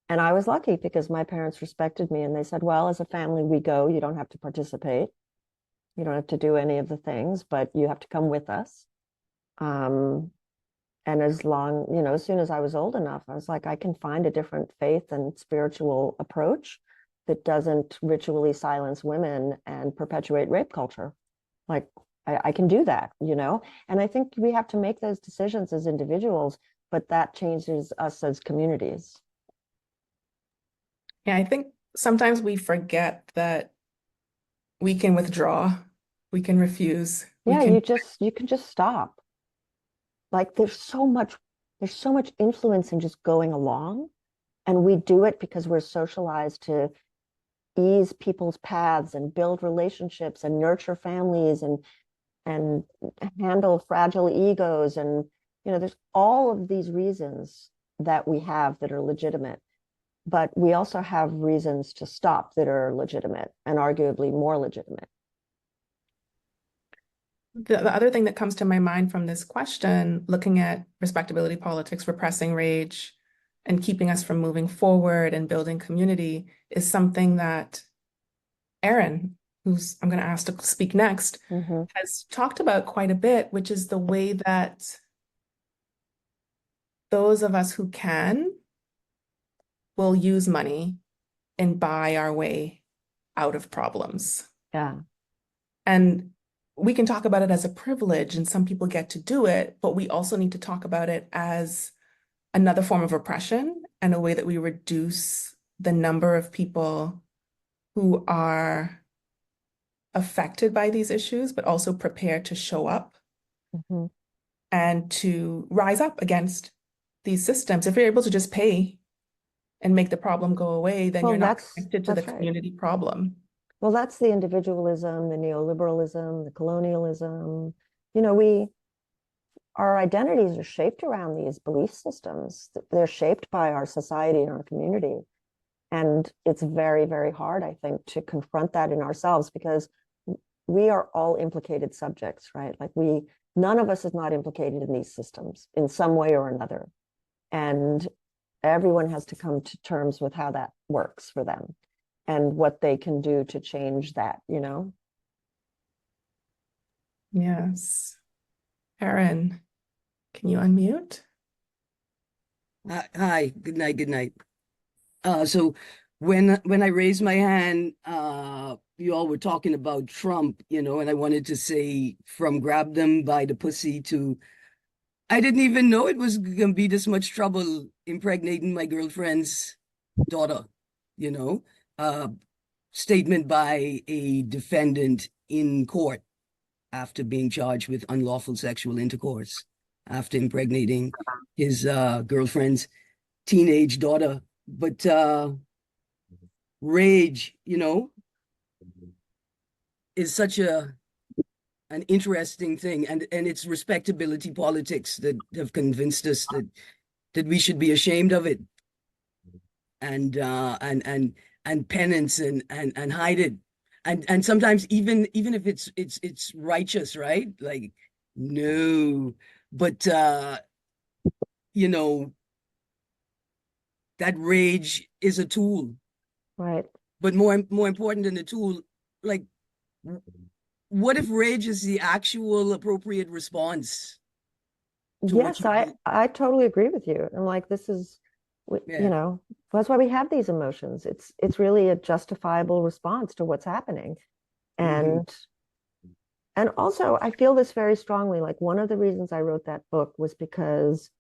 Speaker 2: And I was lucky because my parents respected me and they said, well, as a family, we go. You don't have to participate. You don't have to do any of the things, but you have to come with us. Um, and as long, you know, as soon as I was old enough, I was like, I can find a different faith and spiritual approach that doesn't ritually silence women and perpetuate rape culture. Like, I can do that, you know? And I think we have to make those decisions as individuals, but that changes us as communities.
Speaker 1: Yeah, I think sometimes we forget that we can withdraw, we can refuse, we
Speaker 2: Yeah,
Speaker 1: can.
Speaker 2: you can just stop. Like there's so much influence in just going along. And we do it because we're socialized to ease people's paths and build relationships and nurture families and handle fragile egos. And, you know, there's all of these reasons that we have that are legitimate. But we also have reasons to stop that are legitimate and arguably more legitimate.
Speaker 1: The other thing that comes to my mind from this question, looking at respectability politics, repressing rage, and keeping us from moving forward and building community, is something that Erin, who's I'm going to ask to speak next,
Speaker 2: Mm-hmm.
Speaker 1: has talked about quite a bit, which is the way that those of us who can will use money and buy our way out of problems.
Speaker 2: Yeah.
Speaker 1: And we can talk about it as a privilege, and some people get to do it, but we also need to talk about it as another form of oppression and a way that we reduce the number of people who are affected by these issues, but also prepared to show up
Speaker 2: Mhm.
Speaker 1: and to rise up against these systems. If you're able to just pay and make the problem go away, then
Speaker 2: Well,
Speaker 1: you're not connected to the
Speaker 2: that's right.
Speaker 1: community problem.
Speaker 2: Well, that's the individualism, the neoliberalism, the colonialism. You know, we our identities are shaped around these belief systems. They're shaped by our society and our community. And it's very, very hard, I think, to confront that in ourselves because we are all implicated subjects, right? Like none of us is not implicated in these systems in some way or another. And everyone has to come to terms with how that works for them and what they can do to change that, you know?
Speaker 1: Yes. Erin, can you unmute?
Speaker 3: Hi, good night, good night. So when I raised my hand, you all were talking about Trump, and I wanted to say from grab them by the pussy to I didn't even know it was gonna be this much trouble impregnating my girlfriend's daughter, you know. Uh, Statement by a defendant in court after being charged with unlawful sexual intercourse after impregnating his girlfriend's teenage daughter. But rage, is such an interesting thing, and it's respectability politics that have convinced us that we should be ashamed of it and penance and hide it. And sometimes even if it's righteous, right? Like, no. But you know, that rage is a tool.
Speaker 2: Right.
Speaker 3: But more important than the tool, like, what if rage is the actual appropriate response to what
Speaker 2: Yes,
Speaker 3: you do?
Speaker 2: I totally agree with you. And like this is, you
Speaker 3: Yeah.
Speaker 2: know, that's why we have these emotions. It's really a justifiable response to what's happening.
Speaker 3: Mm-hmm.
Speaker 2: And also I feel this very strongly. Like one of the reasons I wrote that book was because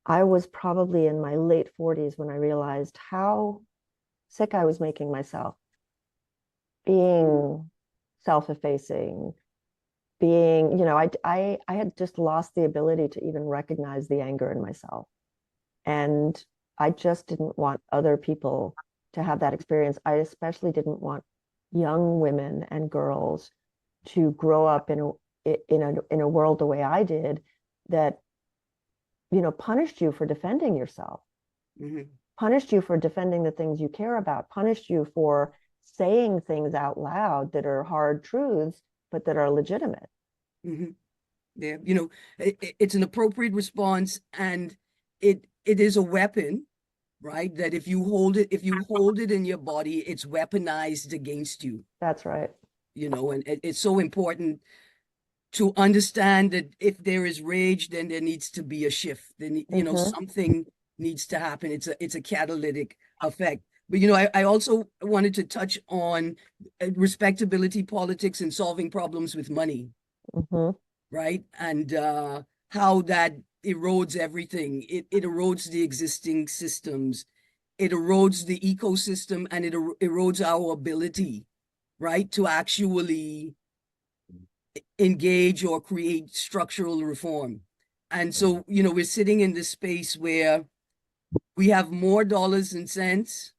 Speaker 2: I was probably in my late 40s when I realized how sick I was making myself, being self-effacing, being, I had just lost the ability to even recognize the anger in myself. And I just didn't want other people to have that experience. I especially didn't want young women and girls to grow up in a world the way I did that, punished you for defending yourself,
Speaker 3: Mm-hmm.
Speaker 2: punished you for defending the things you care about, punished you for saying things out loud that are hard truths, but that are legitimate.
Speaker 3: Mm-hmm. Yeah, it's an appropriate response, and it is a weapon, right? That if you hold it in your body, it's weaponized against you,
Speaker 2: That's right.
Speaker 3: and it's so important to understand that if there is rage, then there needs to be a shift. Then,
Speaker 2: Mm-hmm.
Speaker 3: something needs to happen. It's a catalytic effect. But I also wanted to touch on respectability politics and solving problems with money,
Speaker 2: Mm-hmm.
Speaker 3: right? And how that erodes everything. It erodes the existing systems. It erodes the ecosystem, and it erodes our ability, right, to actually engage or create structural reform. And so, we're sitting in this space where we have more dollars and cents.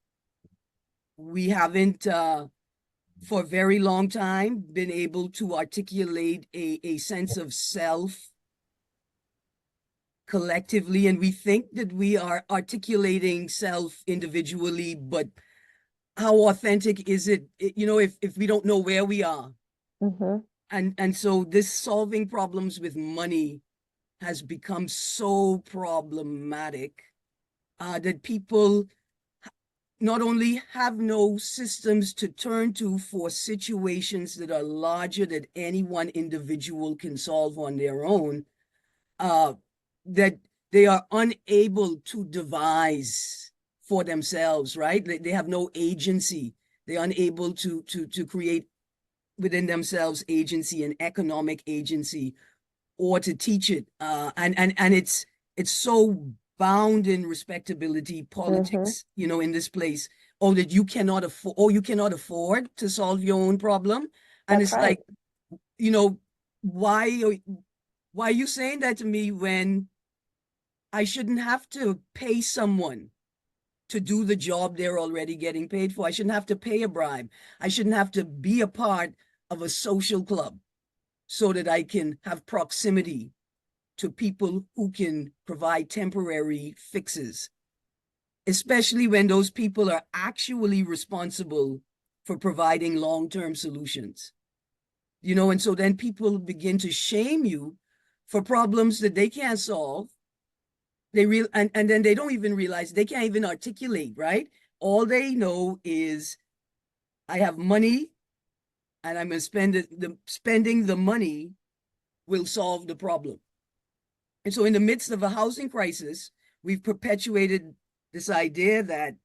Speaker 3: We haven't, for a very long time, been able to articulate a sense of self collectively. And we think that we are articulating self individually, but how authentic is it, if we don't know where we are?
Speaker 2: Mm-hmm.
Speaker 3: And so this solving problems with money has become so problematic that people not only have no systems to turn to for situations that are larger than any one individual can solve on their own, uh, that they are unable to devise for themselves, right? They have no agency. They're unable to create within themselves agency and economic agency, or to teach it. And it's so bound in respectability politics, in this place. Oh, that you cannot afford, you cannot afford to solve your own problem. And
Speaker 2: That's
Speaker 3: it's
Speaker 2: right.
Speaker 3: like, why are you saying that to me when I shouldn't have to pay someone to do the job they're already getting paid for? I shouldn't have to pay a bribe. I shouldn't have to be a part of a social club so that I can have proximity to people who can provide temporary fixes, especially when those people are actually responsible for providing long-term solutions. And so then people begin to shame you for problems that they can't solve. And then they don't even realize, they can't even articulate, right? All they know is, I have money and I'm going to spend it. Spending the money will solve the problem. And so in the midst of a housing crisis, we've perpetuated this idea that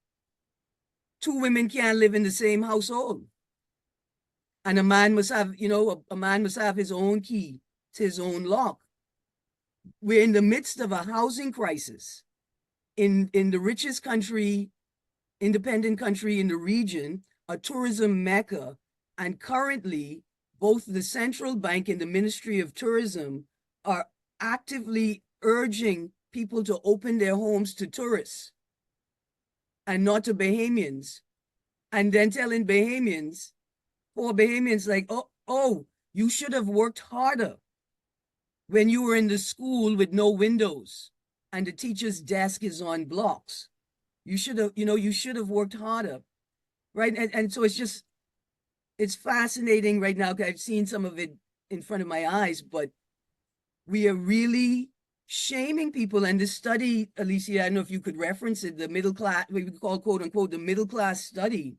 Speaker 3: two women can't live in the same household. And a man must have, a man must have his own key to his own lock. We're in the midst of a housing crisis in the richest country, independent country in the region, a tourism mecca. And currently, both the central bank and the Ministry of Tourism are actively urging people to open their homes to tourists and not to Bahamians. And then telling Bahamians, poor Bahamians, like, oh, you should have worked harder when you were in the school with no windows and the teacher's desk is on blocks. You should have worked harder. Right. And so it's fascinating right now, because I've seen some of it in front of my eyes, but we are really shaming people. And this study, Alicia, I don't know if you could reference it, the middle class, we would call, quote unquote, the middle class study,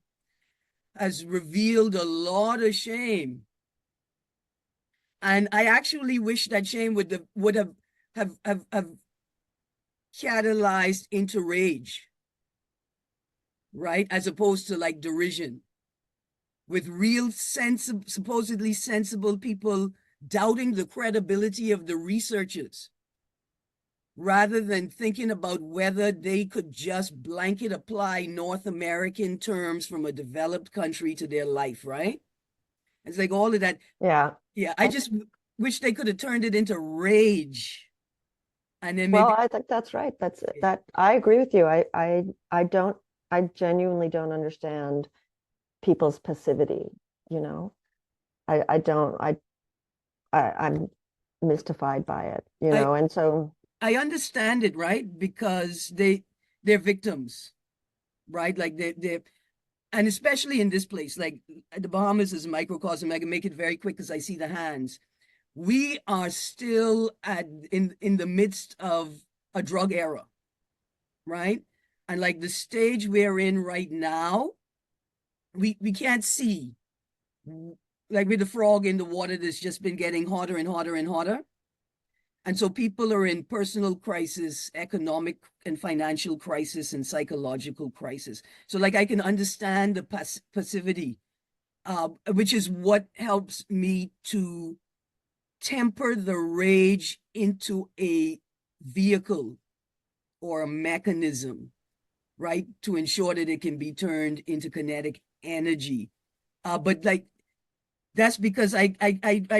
Speaker 3: has revealed a lot of shame. And I actually wish that shame would have catalyzed into rage, right? As opposed to like derision, with real supposedly sensible people doubting the credibility of the researchers, rather than thinking about whether they could just blanket apply North American terms from a developed country to their life, right? It's like all of that.
Speaker 2: Yeah.
Speaker 3: Yeah, I just wish they could have turned it into rage. And then
Speaker 2: Well,
Speaker 3: maybe,
Speaker 2: I think that's right. That I agree with you. I genuinely don't understand people's passivity, you know. I don't I'm mystified by it,
Speaker 3: I
Speaker 2: and so
Speaker 3: I understand it, right? Because they're victims, right? Like they're and especially in this place, like the Bahamas is a microcosm. I can make it very quick because I see the hands. We are still in the midst of a drug era, right? And like the stage we're in right now, we can't see, like with the frog in the water that's just been getting hotter and hotter and hotter. And so people are in personal crisis, economic and financial crisis, and psychological crisis. So like I can understand the passivity, which is what helps me to temper the rage into a vehicle or a mechanism, right? To ensure that it can be turned into kinetic energy. But like, that's because I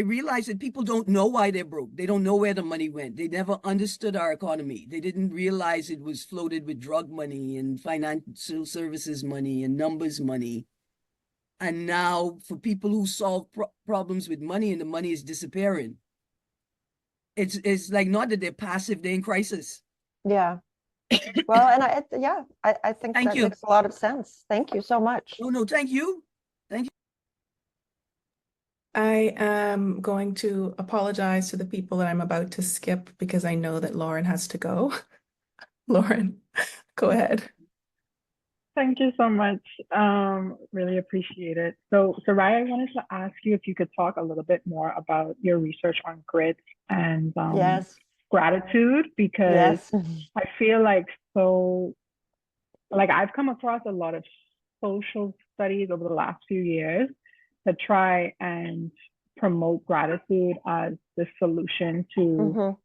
Speaker 3: realize that people don't know why they're broke. They don't know where the money went. They never understood our economy. They didn't realize it was floated with drug money and financial services money and numbers money. And now for people who solve problems with money and the money is disappearing, it's like, not that they're passive, they're in crisis.
Speaker 2: yeah. Well, and I think
Speaker 3: Thank
Speaker 2: that
Speaker 3: you.
Speaker 2: makes a lot of sense. Thank you so much.
Speaker 3: Oh, no, thank you. Thank you.
Speaker 1: I am going to apologize to the people that I'm about to skip because I know that Lauren has to go. Lauren, go ahead.
Speaker 4: Thank you so much. Really appreciate it. So, Soraya, I wanted to ask you if you could talk a little bit more about your research on grit and
Speaker 2: Yes.
Speaker 4: gratitude, because
Speaker 2: Yes.
Speaker 4: I feel like I've come across a lot of social studies over the last few years to try and promote gratitude as the solution to
Speaker 2: Mhm.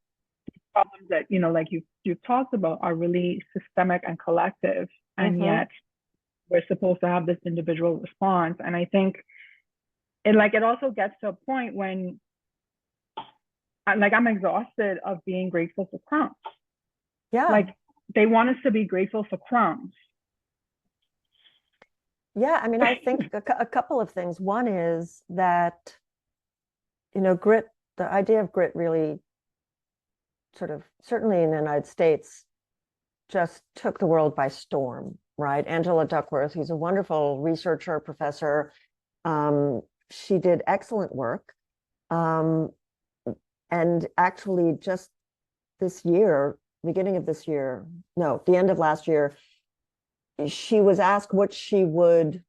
Speaker 4: problems that, like you've talked about, are really systemic and collective, and
Speaker 2: Mhm.
Speaker 4: yet we're supposed to have this individual response. And I think it also gets to a point when I'm exhausted of being grateful for crumbs.
Speaker 2: Yeah.
Speaker 4: Like, they want us to be grateful for crumbs.
Speaker 2: Yeah, I mean, I think a couple of things. One is that, grit, the idea of grit really sort of, certainly in the United States, just took the world by storm, right? Angela Duckworth, who's a wonderful researcher, professor, she did excellent work. And actually just this year, beginning of this year, no, the end of last year, she was asked what she would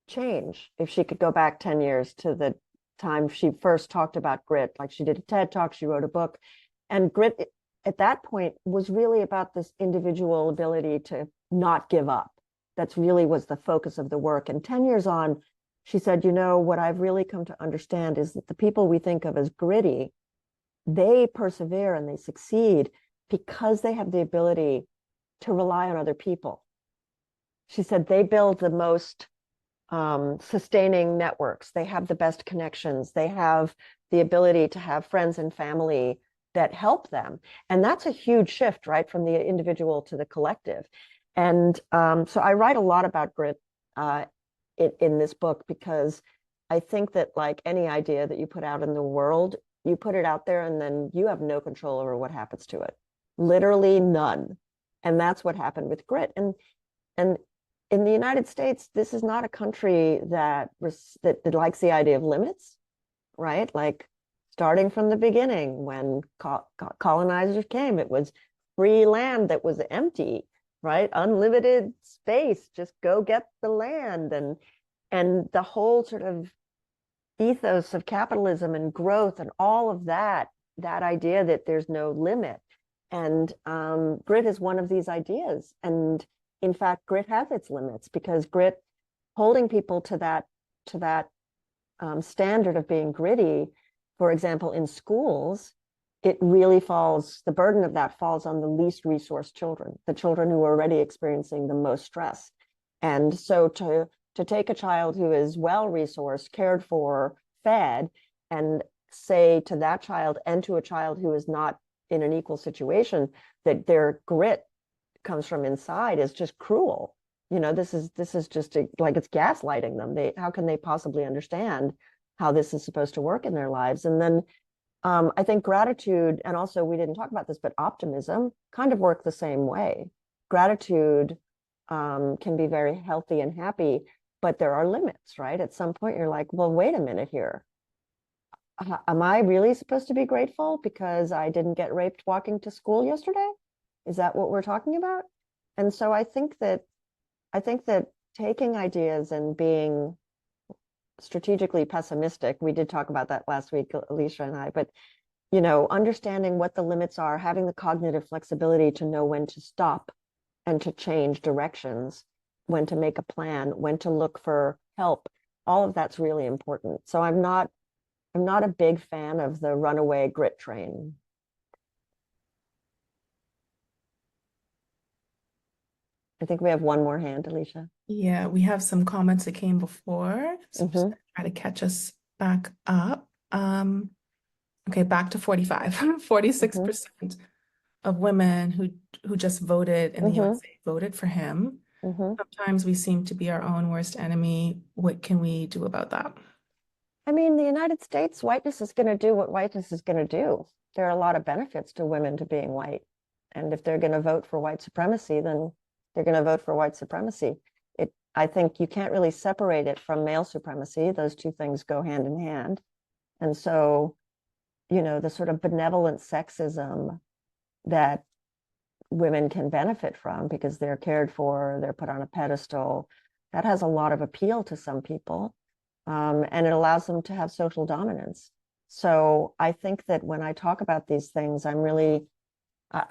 Speaker 2: change if she could go back 10 years to the time she first talked about grit. Like, she did a TED talk, she wrote a book, and grit at that point was really about this individual ability to not give up. That's really was the focus of the work. And 10 years on, she said, what I've really come to understand is that the people we think of as gritty, they persevere and they succeed because they have the ability to rely on other people. She said they build the most sustaining networks. They have the best connections. They have the ability to have friends and family that help them. And that's a huge shift, right, from the individual to the collective. And so I write a lot about grit in this book, because I think that, like any idea that you put out in the world, you put it out there and then you have no control over what happens to it. Literally none. And that's what happened with grit. And in the United States, this is not a country that likes the idea of limits, right? Like, starting from the beginning, when colonizers came, it was free land that was empty, right? Unlimited space, just go get the land. And the whole sort of ethos of capitalism and growth and all of that idea that there's no limit. And grit is one of these ideas. And in fact, grit has its limits, because grit, holding people to that standard of being gritty, for example, in schools, it really the burden of that falls on the least resourced children, the children who are already experiencing the most stress. And so to take a child who is well resourced, cared for, fed, and say to that child and to a child who is not in an equal situation that their grit comes from inside is just cruel. This is just like, it's gaslighting them. How can they possibly understand how this is supposed to work in their lives? And then I think gratitude, and also we didn't talk about this, but optimism kind of work the same way. Gratitude can be very healthy and happy, but there are limits, right? At some point you're like, well, wait a minute here. Am I really supposed to be grateful because I didn't get raped walking to school yesterday? Is that what we're talking about? And so I think that taking ideas and being strategically pessimistic, we did talk about that last week, Alicia and I, but understanding what the limits are, having the cognitive flexibility to know when to stop and to change directions, when to make a plan, when to look for help, all of that's really important. So I'm not a big fan of the runaway grit train. I think we have one more hand, Alicia.
Speaker 1: Yeah, we have some comments that came before, so I'm just
Speaker 2: Mhm.
Speaker 1: gonna try to catch us back up. Okay, back to 45. 46% of women who just voted in the USA voted for him. Sometimes we seem to be our own worst enemy. What can we do about that?
Speaker 2: I mean, the United States, whiteness is going to do what whiteness is going to do. There are a lot of benefits to women to being white. And if they're going to vote for white supremacy, then they're going to vote for white supremacy. I think you can't really separate it from male supremacy. Those two things go hand in hand. And so, the sort of benevolent sexism that women can benefit from because they're cared for, they're put on a pedestal, that has a lot of appeal to some people. And it allows them to have social dominance. So I think that when I talk about these things, I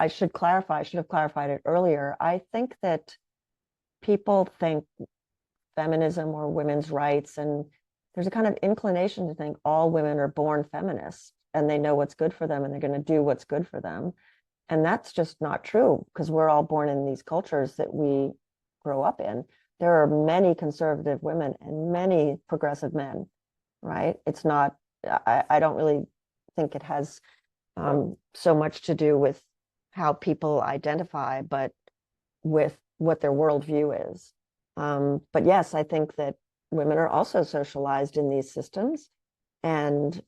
Speaker 2: should have clarified it earlier. I think that people think feminism or women's rights, and there's a kind of inclination to think all women are born feminists and they know what's good for them and they're going to do what's good for them. And that's just not true, because we're all born in these cultures that we grow up in. There are many conservative women and many progressive men, right? It's not, I don't really think it has so much to do with how people identify, but with what their worldview is. But yes, I think that women are also socialized in these systems. And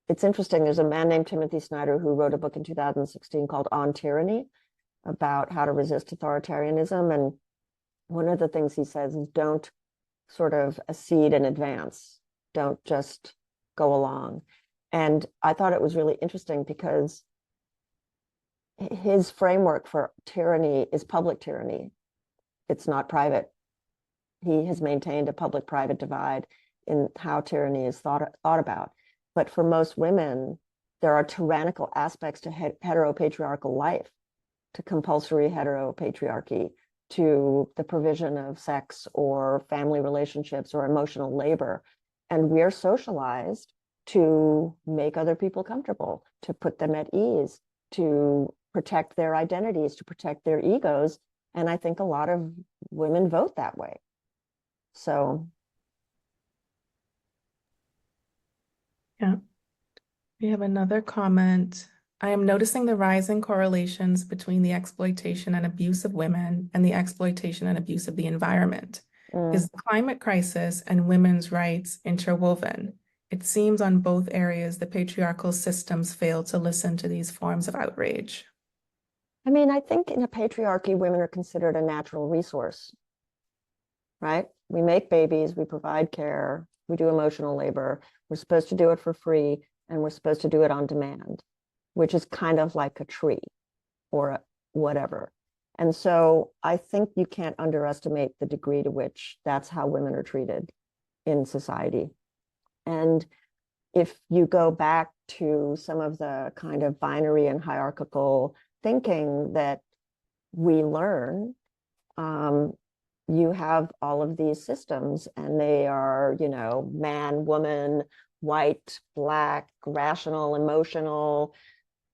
Speaker 2: it's interesting, there's a man named Timothy Snyder who wrote a book in 2016 called On Tyranny, about how to resist authoritarianism. And one of the things he says is don't sort of accede in advance, don't just go along. And I thought it was really interesting because his framework for tyranny is public tyranny. It's not private. He has maintained a public-private divide in how tyranny is thought about. But for most women, there are tyrannical aspects to heteropatriarchal life, to compulsory heteropatriarchy, to the provision of sex or family relationships or emotional labor. And we're socialized to make other people comfortable, to put them at ease, to protect their identities, to protect their egos. And I think a lot of women vote that way. So.
Speaker 1: Yeah. We have another comment. I am noticing the rising correlations between the exploitation and abuse of women and the exploitation and abuse of the environment. Is the climate crisis and women's rights interwoven? It seems on both areas the patriarchal systems fail to listen to these forms of outrage.
Speaker 2: I mean, I think in a patriarchy, women are considered a natural resource, right? We make babies, we provide care, we do emotional labor. We're supposed to do it for free, and we're supposed to do it on demand, which is kind of like a tree or whatever. And so I think you can't underestimate the degree to which that's how women are treated in society. And if you go back to some of the kind of binary and hierarchical thinking that we learn, you have all of these systems, and they are, man, woman, white, black, rational, emotional,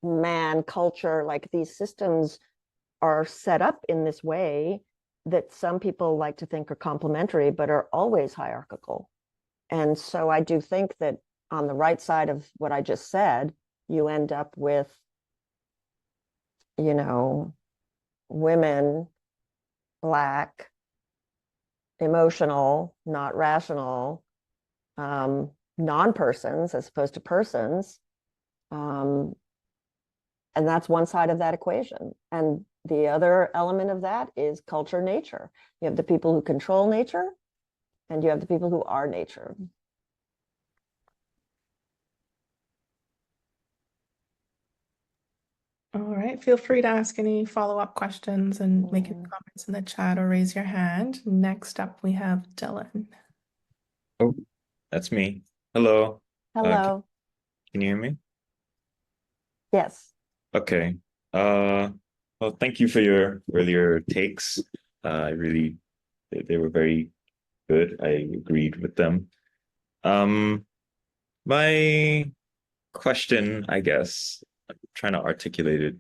Speaker 2: man, culture. Like, these systems are set up in this way that some people like to think are complementary, but are always hierarchical. And so I do think that on the right side of what I just said, you end up with, women, black, emotional, not rational, non-persons as opposed to persons. And that's one side of that equation. And the other element of that is culture, nature. You have the people who control nature, and you have the people who are nature.
Speaker 1: All right, feel free to ask any follow-up questions and make your comments in the chat or raise your hand. Next up, we have Dylan.
Speaker 5: Oh, that's me. Hello.
Speaker 2: Hello.
Speaker 5: Can you hear me?
Speaker 2: Yes.
Speaker 5: Okay. Well, thank you for your earlier takes. They were very good. I agreed with them. My question, I guess, I'm trying to articulate it,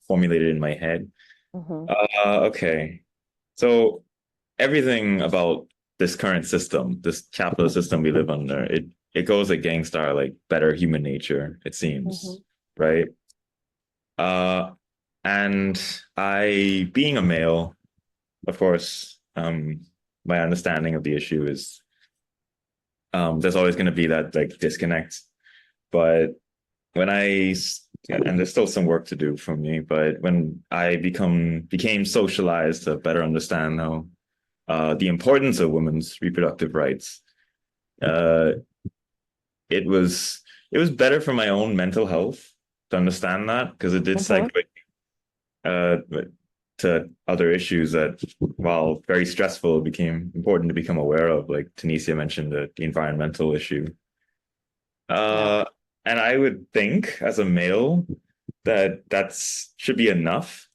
Speaker 5: formulate it in my head. Okay. So everything about this current system, this capitalist system we live under, it goes against our better human nature, it seems, right? And I, being a male, of course, my understanding of the issue is there's always going to be that disconnect. But when and there's still some work to do for me, but when I became socialized to better understand how the importance of women's reproductive rights, it was better for my own mental health to understand that, because it did segue to other issues that, while very stressful, became important to become aware of. Like Tunisia mentioned, the environmental issue. And I would think, as a male, that should be enough,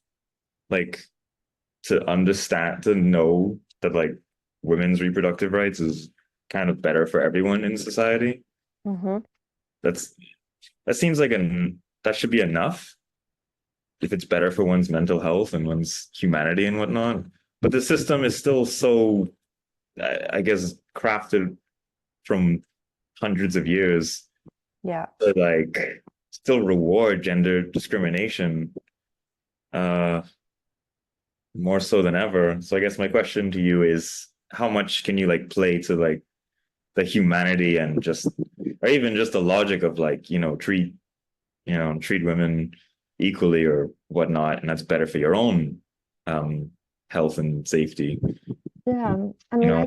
Speaker 5: to understand, to know that like women's reproductive rights is kind of better for everyone in society.
Speaker 2: Mhm.
Speaker 5: That seems like that should be enough if it's better for one's mental health and one's humanity and whatnot. But the system is still so, I guess, crafted from hundreds of years
Speaker 2: Yeah.
Speaker 5: to like still reward gender discrimination more so than ever. So I guess my question to you is, how much can you like play to like the humanity and just, or even just the logic of like, treat women equally or whatnot, and that's better for your own health and safety.
Speaker 2: Yeah. I
Speaker 5: You
Speaker 2: mean,
Speaker 5: know,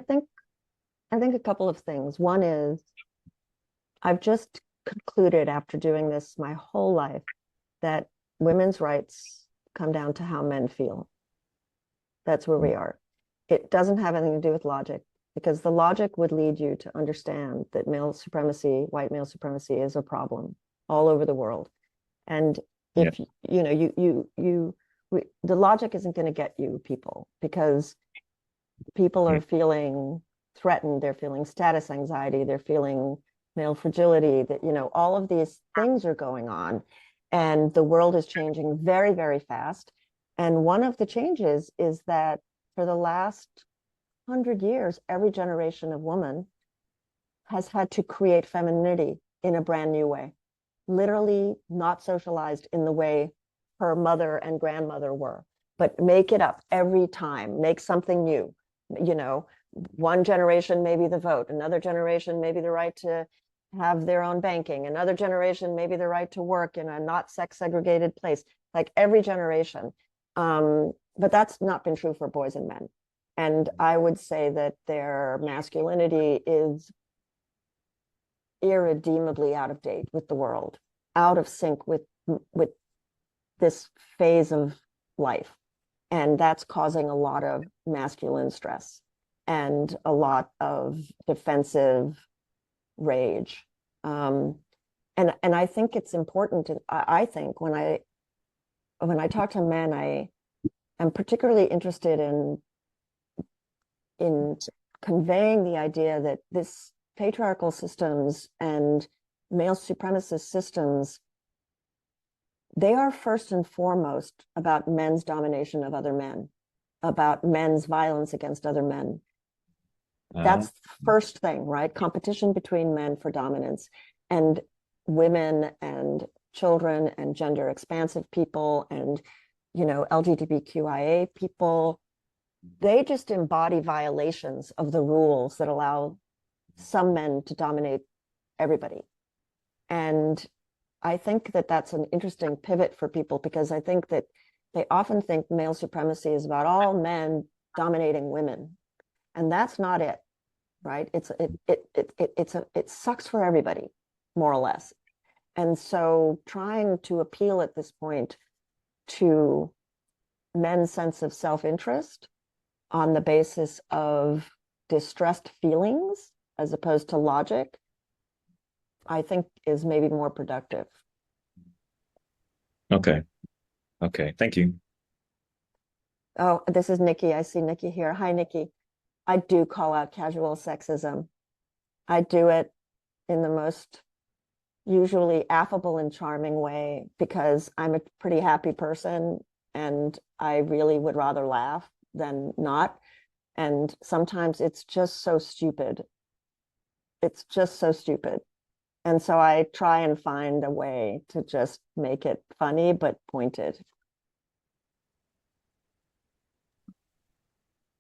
Speaker 2: I think a couple of things. One is I've just concluded after doing this my whole life that women's rights come down to how men feel. That's where we are. It doesn't have anything to do with logic, because the logic would lead you to understand that male supremacy, white male supremacy, is a problem all over the world. And if you know, the logic isn't going to get you people, because people are feeling threatened, they're feeling status anxiety, they're feeling male fragility, that, you know, all of these things are going on, and the world is changing very, very fast. And one of the changes is that for the last 100 years, every generation of woman has had to create femininity in a brand new way, literally not socialized in the way her mother and grandmother were, but make it up every time, make something new. You know, one generation, maybe the vote, another generation, maybe the right to have their own banking, another generation, maybe the right to work in a not sex segregated place, like every generation. But that's not been true for boys and men. And I would say that their masculinity is irredeemably out of date with the world, out of sync with this phase of life. And that's causing a lot of masculine stress and a lot of defensive rage. And I think it's important. I think when I talk to men, I am particularly interested in conveying the idea that this patriarchal systems and male supremacist systems, they are first and foremost about men's domination of other men, about men's violence against other men. That's the first thing, right? Competition between men for dominance. And women and children and gender expansive people and, you know, LGBTQIA people, they just embody violations of the rules that allow some men to dominate everybody. And I think that that's an interesting pivot for people, because I think that they often think male supremacy is about all men dominating women, and that's not it, right? It sucks for everybody, more or less. And so trying to appeal at this point to men's sense of self-interest on the basis of distressed feelings as opposed to logic, I think is maybe more productive.
Speaker 5: Okay. Thank you.
Speaker 2: Oh, this is Nikki. I see Nikki here. Hi, Nikki. I do call out casual sexism. I do it in the most usually affable and charming way, because I'm a pretty happy person and I really would rather laugh than not. And sometimes it's just so stupid. It's just so stupid. And so I try and find a way to just make it funny but pointed.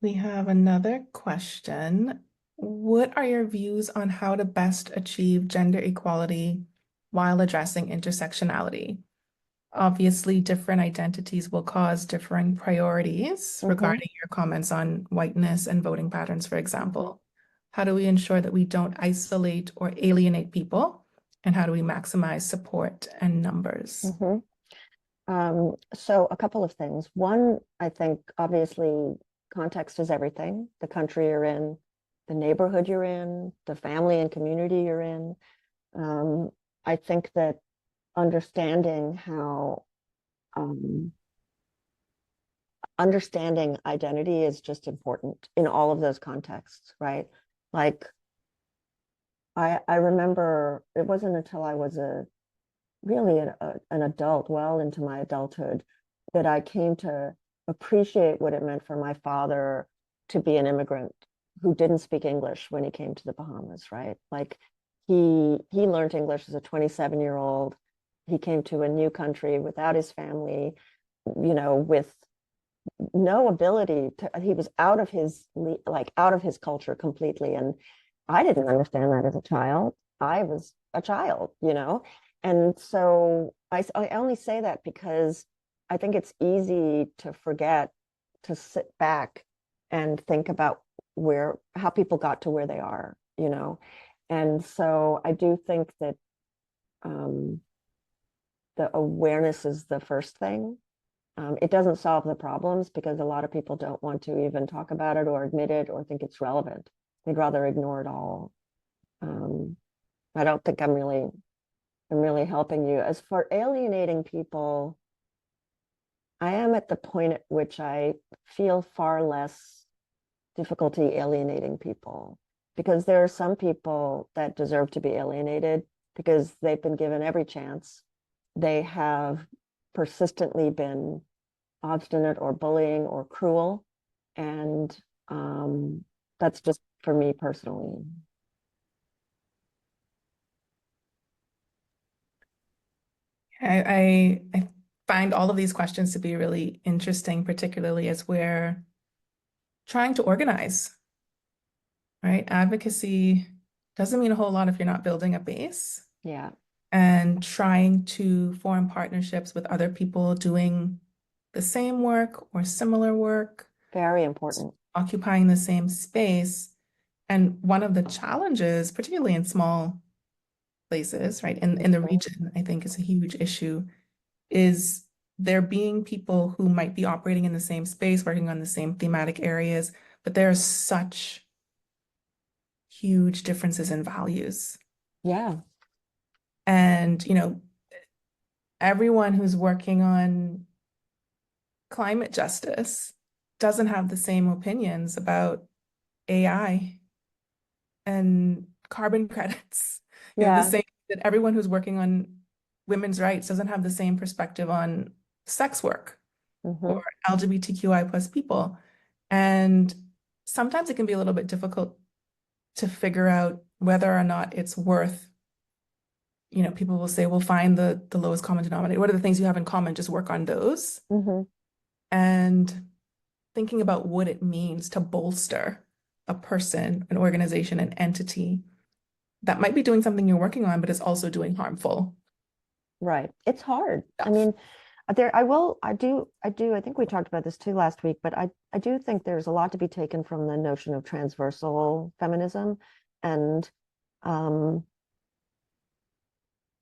Speaker 1: We have another question. What are your views on how to best achieve gender equality while addressing intersectionality? Obviously, different identities will cause differing priorities regarding your comments on whiteness and voting patterns, for example. How do we ensure that we don't isolate or alienate people? And how do we maximize support and numbers?
Speaker 2: So a couple of things. One, I think obviously context is everything. The country you're in, the neighborhood you're in, the family and community you're in. I think that understanding how understanding identity is just important in all of those contexts, right? Like, I remember it wasn't until I was really an adult, well into my adulthood, that I came to appreciate what it meant for my father to be an immigrant who didn't speak English when he came to the Bahamas, right? Like he learned English as a 27-year-old. He came to a new country without his family, you know, with no ability to, he was out of his out of his culture completely. And I didn't understand that as a child. I was a child, you know. And so I only say that because I think it's easy to forget to sit back and think about how people got to where they are, you know. And so I do think that the awareness is the first thing. It doesn't solve the problems because a lot of people don't want to even talk about it or admit it or think it's relevant. They'd rather ignore it all. I don't think I'm really helping you. As for alienating people, I am at the point at which I feel far less difficulty alienating people, because there are some people that deserve to be alienated because they've been given every chance. They have persistently been obstinate or bullying or cruel. And that's just for me personally.
Speaker 1: I find all of these questions to be really interesting, particularly as we're trying to organize, right? Advocacy doesn't mean a whole lot if you're not building a base.
Speaker 2: Yeah.
Speaker 1: And trying to form partnerships with other people doing the same work or similar work,
Speaker 2: Very important.
Speaker 1: occupying the same space. And one of the challenges, particularly in small places, right, in the region, I think is a huge issue, is there being people who might be operating in the same space, working on the same thematic areas, but there are such huge differences in values.
Speaker 2: Yeah.
Speaker 1: And, you know, everyone who's working on climate justice doesn't have the same opinions about AI and carbon credits. You know, the
Speaker 2: Yeah.
Speaker 1: same that everyone who's working on women's rights doesn't have the same perspective on sex work or LGBTQI plus people. And sometimes it can be a little bit difficult to figure out whether or not it's worth, you know, people will say, well, find the lowest common denominator. What are the things you have in common? Just work on those. And thinking about what it means to bolster a person, an organization, an entity that might be doing something you're working on, but is also doing harmful.
Speaker 2: Right. It's hard.
Speaker 1: stuff.
Speaker 2: I mean, I think we talked about this too last week, but I do think there's a lot to be taken from the notion of transversal feminism and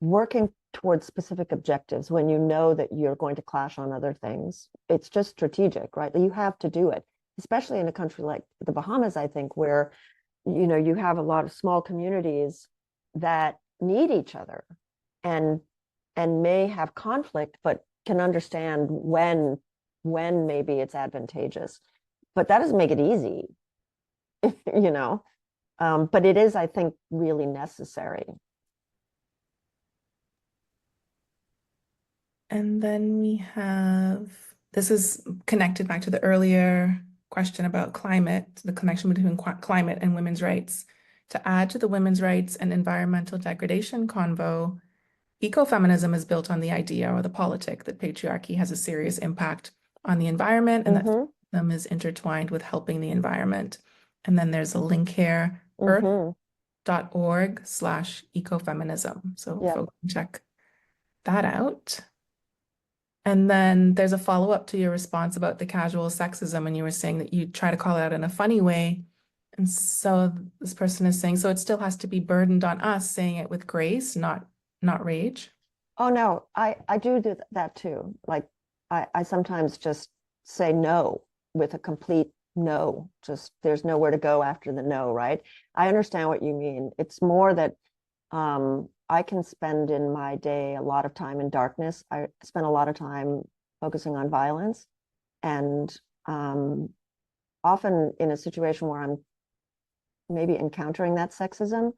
Speaker 2: working towards specific objectives when you know that you're going to clash on other things. It's just strategic, right? You have to do it, especially in a country like the Bahamas, I think, where, you know, you have a lot of small communities that need each other and may have conflict, but can understand when maybe it's advantageous. But that doesn't make it easy, you know. But it is, I think, really necessary.
Speaker 1: And then we have, this is connected back to the earlier question about climate, the connection between climate and women's rights. To add to the women's rights and environmental degradation convo, ecofeminism is built on the idea or the politic that patriarchy has a serious impact on the environment and that feminism is intertwined with helping the environment. And then there's a link here, earth.org/ecofeminism. So folks can check that out. And then there's a follow-up to your response about the casual sexism, and you were saying that you try to call it out in a funny way. And so this person is saying, so it still has to be burdened on us, saying it with grace, not rage.
Speaker 2: Oh no, I do that too. Like I sometimes just say no with a complete no. Just there's nowhere to go after the no, right? I understand what you mean. It's more that I can spend in my day a lot of time in darkness. I spend a lot of time focusing on violence, and often in a situation where I'm maybe encountering that sexism,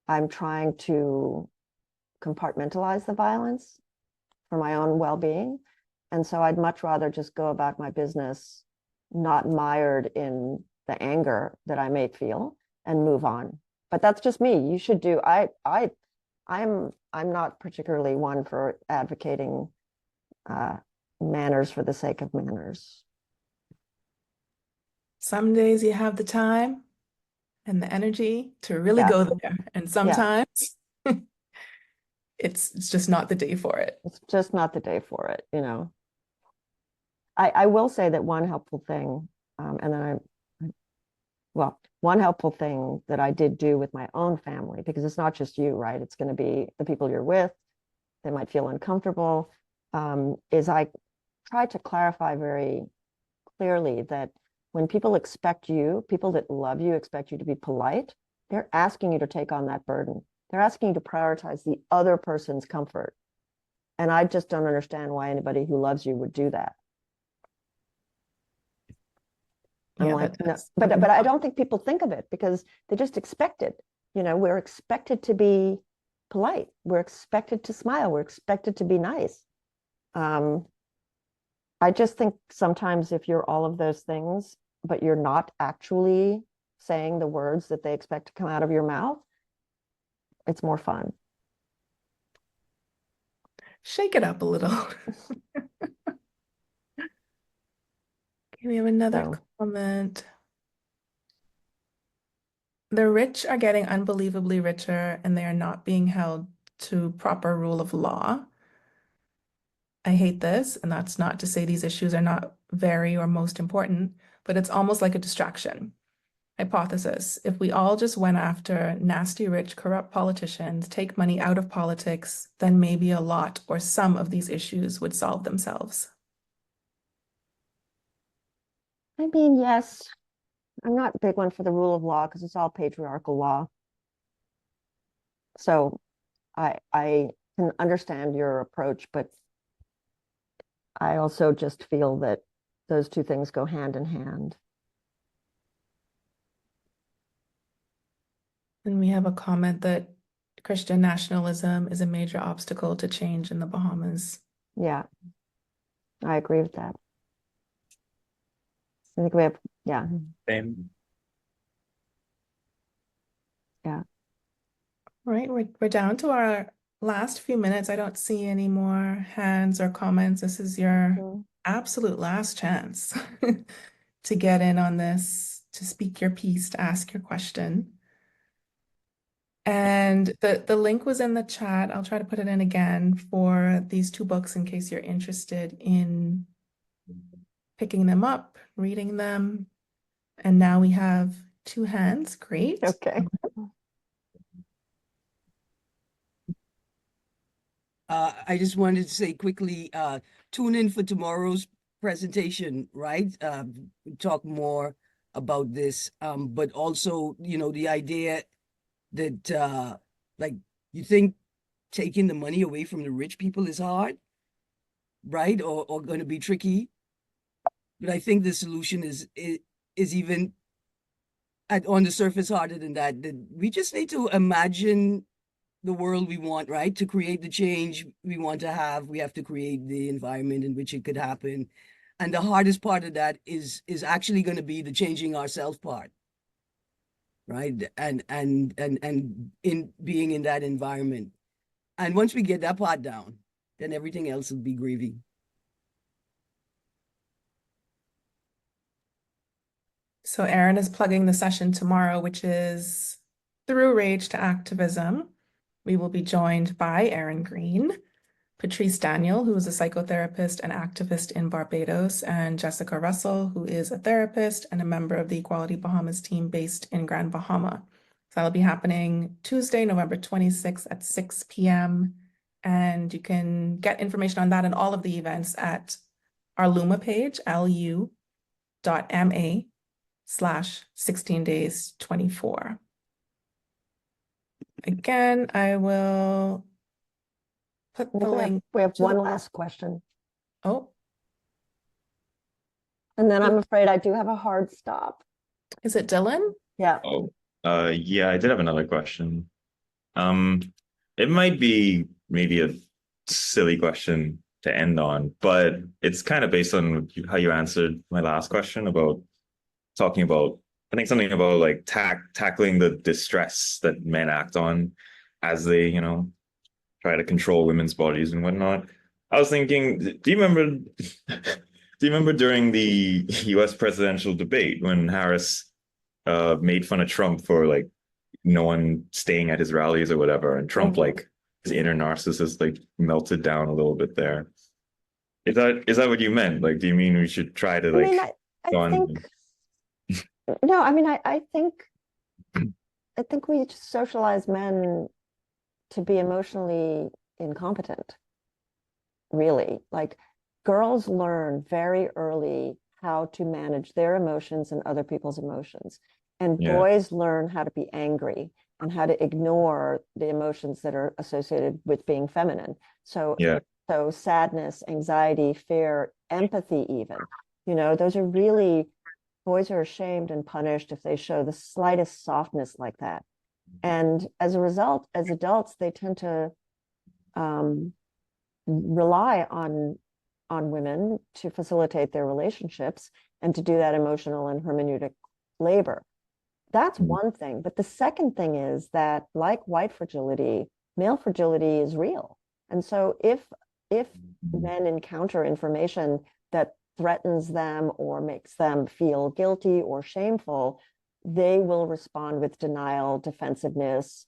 Speaker 2: I'm trying to compartmentalize the violence for my own well-being. And so I'd much rather just go about my business, not mired in the anger that I may feel, and move on. But that's just me. You should do, I'm not particularly one for advocating manners for the sake of manners.
Speaker 1: Some days you have the time and the energy to really
Speaker 2: Yeah.
Speaker 1: go there. And sometimes it's just not the day for it.
Speaker 2: It's just not the day for it, you know. I will say that one helpful thing, and then one helpful thing that I did do with my own family, because it's not just you, right? It's going to be the people you're with. They might feel uncomfortable. Is I try to clarify very clearly that when people expect you, people that love you expect you to be polite, they're asking you to take on that burden. They're asking you to prioritize the other person's comfort. And I just don't understand why anybody who loves you would do that. I'm
Speaker 1: Yeah,
Speaker 2: like, no,
Speaker 1: that's-
Speaker 2: but I don't think people think of it because they just expect it. You know, we're expected to be polite. We're expected to smile. We're expected to be nice. I just think sometimes if you're all of those things, but you're not actually saying the words that they expect to come out of your mouth, it's more fun.
Speaker 1: Shake it up a little. Okay, we have another
Speaker 2: So,
Speaker 1: comment. The rich are getting unbelievably richer and they are not being held to proper rule of law. I hate this, and that's not to say these issues are not very or most important, but it's almost like a distraction. Hypothesis: if we all just went after nasty, rich, corrupt politicians, take money out of politics, then maybe a lot or some of these issues would solve themselves.
Speaker 2: I mean, yes, I'm not a big one for the rule of law because it's all patriarchal law. So I can understand your approach, but I also just feel that those two things go hand in hand.
Speaker 1: And we have a comment that Christian nationalism is a major obstacle to change in the Bahamas.
Speaker 2: Yeah, I agree with that. I think we have, yeah,
Speaker 5: Same.
Speaker 2: yeah.
Speaker 1: All right, we're down to our last few minutes. I don't see any more hands or comments. This is your
Speaker 2: Mhm.
Speaker 1: absolute last chance to get in on this, to speak your piece, to ask your question. And the link was in the chat. I'll try to put it in again for these two books in case you're interested in picking them up, reading them. And now we have two hands. Great.
Speaker 2: Okay.
Speaker 3: I just wanted to say quickly, tune in for tomorrow's presentation, right? Talk more about this, but also, you know, the idea that, like, you think taking the money away from the rich people is hard, right? Or going to be tricky. But I think the solution is even on the surface harder than that. That we just need to imagine the world we want, right? To create the change we want to have, we have to create the environment in which it could happen. And the hardest part of that is actually going to be the changing ourselves part, right? And in being in that environment. And once we get that part down, then everything else will be gravy.
Speaker 1: So Erin is plugging the session tomorrow, which is Through Rage to Activism. We will be joined by Erin Green, Patrice Daniel, who is a psychotherapist and activist in Barbados, and Jessica Russell, who is a therapist and a member of the Equality Bahamas team based in Grand Bahama. So that'll be happening Tuesday, November 26th at 6 p.m. And you can get information on that and all of the events at our Luma page, lu.ma/16days24. Again, I will put the link.
Speaker 2: We have
Speaker 1: to the-
Speaker 2: one last question.
Speaker 1: Oh,
Speaker 2: And then I'm afraid I do have a hard stop.
Speaker 1: Is it Dylan?
Speaker 2: Yeah.
Speaker 5: Oh, yeah, I did have another question. Um, it might be maybe a silly question to end on, but it's kind of based on how you answered my last question about talking about, I think something about like tackling the distress that men act on as they, try to control women's bodies and whatnot. I was thinking, do you remember do you remember during the US presidential debate when Harris made fun of Trump for like no one staying at his rallies or whatever, and Trump like his inner narcissist like melted down a little bit there. Is that what you meant? Like, do you mean we should try to
Speaker 2: I mean,
Speaker 5: like
Speaker 2: I
Speaker 5: go on?
Speaker 2: think, no, I mean, I think we socialize men to be emotionally incompetent, really. Like, girls learn very early how to manage their emotions and other people's emotions. And
Speaker 5: Yeah.
Speaker 2: boys learn how to be angry and how to ignore the emotions that are associated with being feminine. So,
Speaker 5: Yeah.
Speaker 2: so sadness, anxiety, fear, empathy, even, those are really, boys are ashamed and punished if they show the slightest softness like that. And as a result, as adults, they tend to rely on women to facilitate their relationships and to do that emotional and hermeneutic labor. That's one thing. But the second thing is that, like white fragility, male fragility is real. And so if men encounter information that threatens them or makes them feel guilty or shameful, they will respond with denial, defensiveness,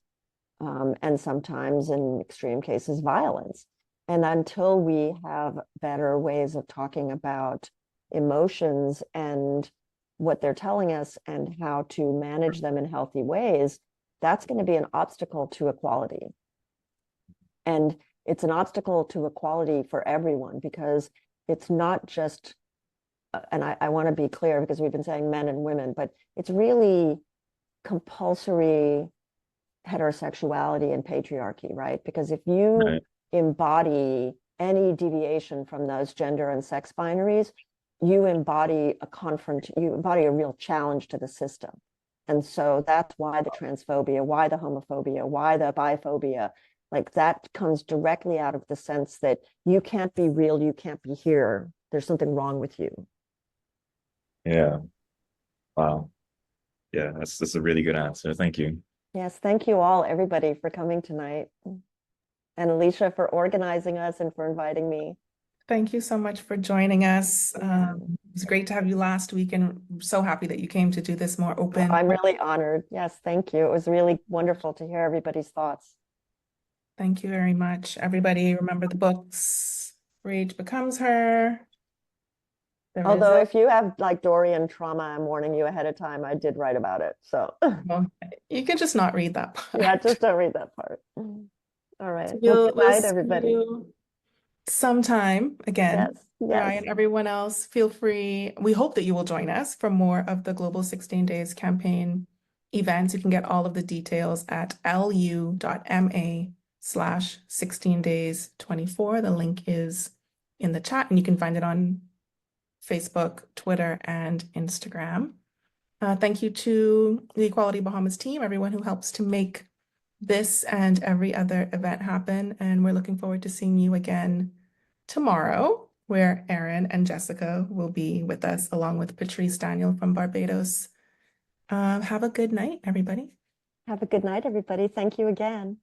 Speaker 2: and sometimes, in extreme cases, violence. And until we have better ways of talking about emotions and what they're telling us and how to manage them in healthy ways, that's going to be an obstacle to equality. And it's an obstacle to equality for everyone, because it's not just, and I want to be clear because we've been saying men and women, but it's really compulsory heterosexuality and patriarchy, right? Because if you embody any deviation from those gender and sex binaries, you embody a real challenge to the system. And so that's why the transphobia, why the homophobia, why the biphobia, like that comes directly out of the sense that you can't be real, you can't be here. There's something wrong with you.
Speaker 5: Yeah. Wow. Yeah, that's a really good answer. Thank you.
Speaker 2: Yes, thank you all, everybody, for coming tonight. And Alicia for organizing us and for inviting me.
Speaker 1: Thank you so much for joining us. It was great to have you last week, and I'm so happy that you came to do this more open.
Speaker 2: I'm really honored. Yes, thank you. It was really wonderful to hear everybody's thoughts.
Speaker 1: Thank you very much. Everybody, remember the books. Rage Becomes Her.
Speaker 2: Although if you have like Dorian trauma, I'm warning you ahead of time. I did write about it. So
Speaker 1: well, you can just not read that part.
Speaker 2: Yeah, just don't read that part. All right.
Speaker 1: So
Speaker 2: Well, good night,
Speaker 1: see
Speaker 2: everybody.
Speaker 1: you sometime again.
Speaker 2: Yes,
Speaker 1: Soraya
Speaker 2: yes.
Speaker 1: and everyone else, feel free. We hope that you will join us for more of the Global 16 Days campaign events. You can get all of the details at lu.ma/16days24. The link is in the chat, and you can find it on Facebook, Twitter, and Instagram. Thank you to the Equality Bahamas team, everyone who helps to make this and every other event happen. And we're looking forward to seeing you again tomorrow, where Erin and Jessica will be with us, along with Patrice Daniel from Barbados. Have a good night, everybody.
Speaker 2: Have a good night, everybody. Thank you again.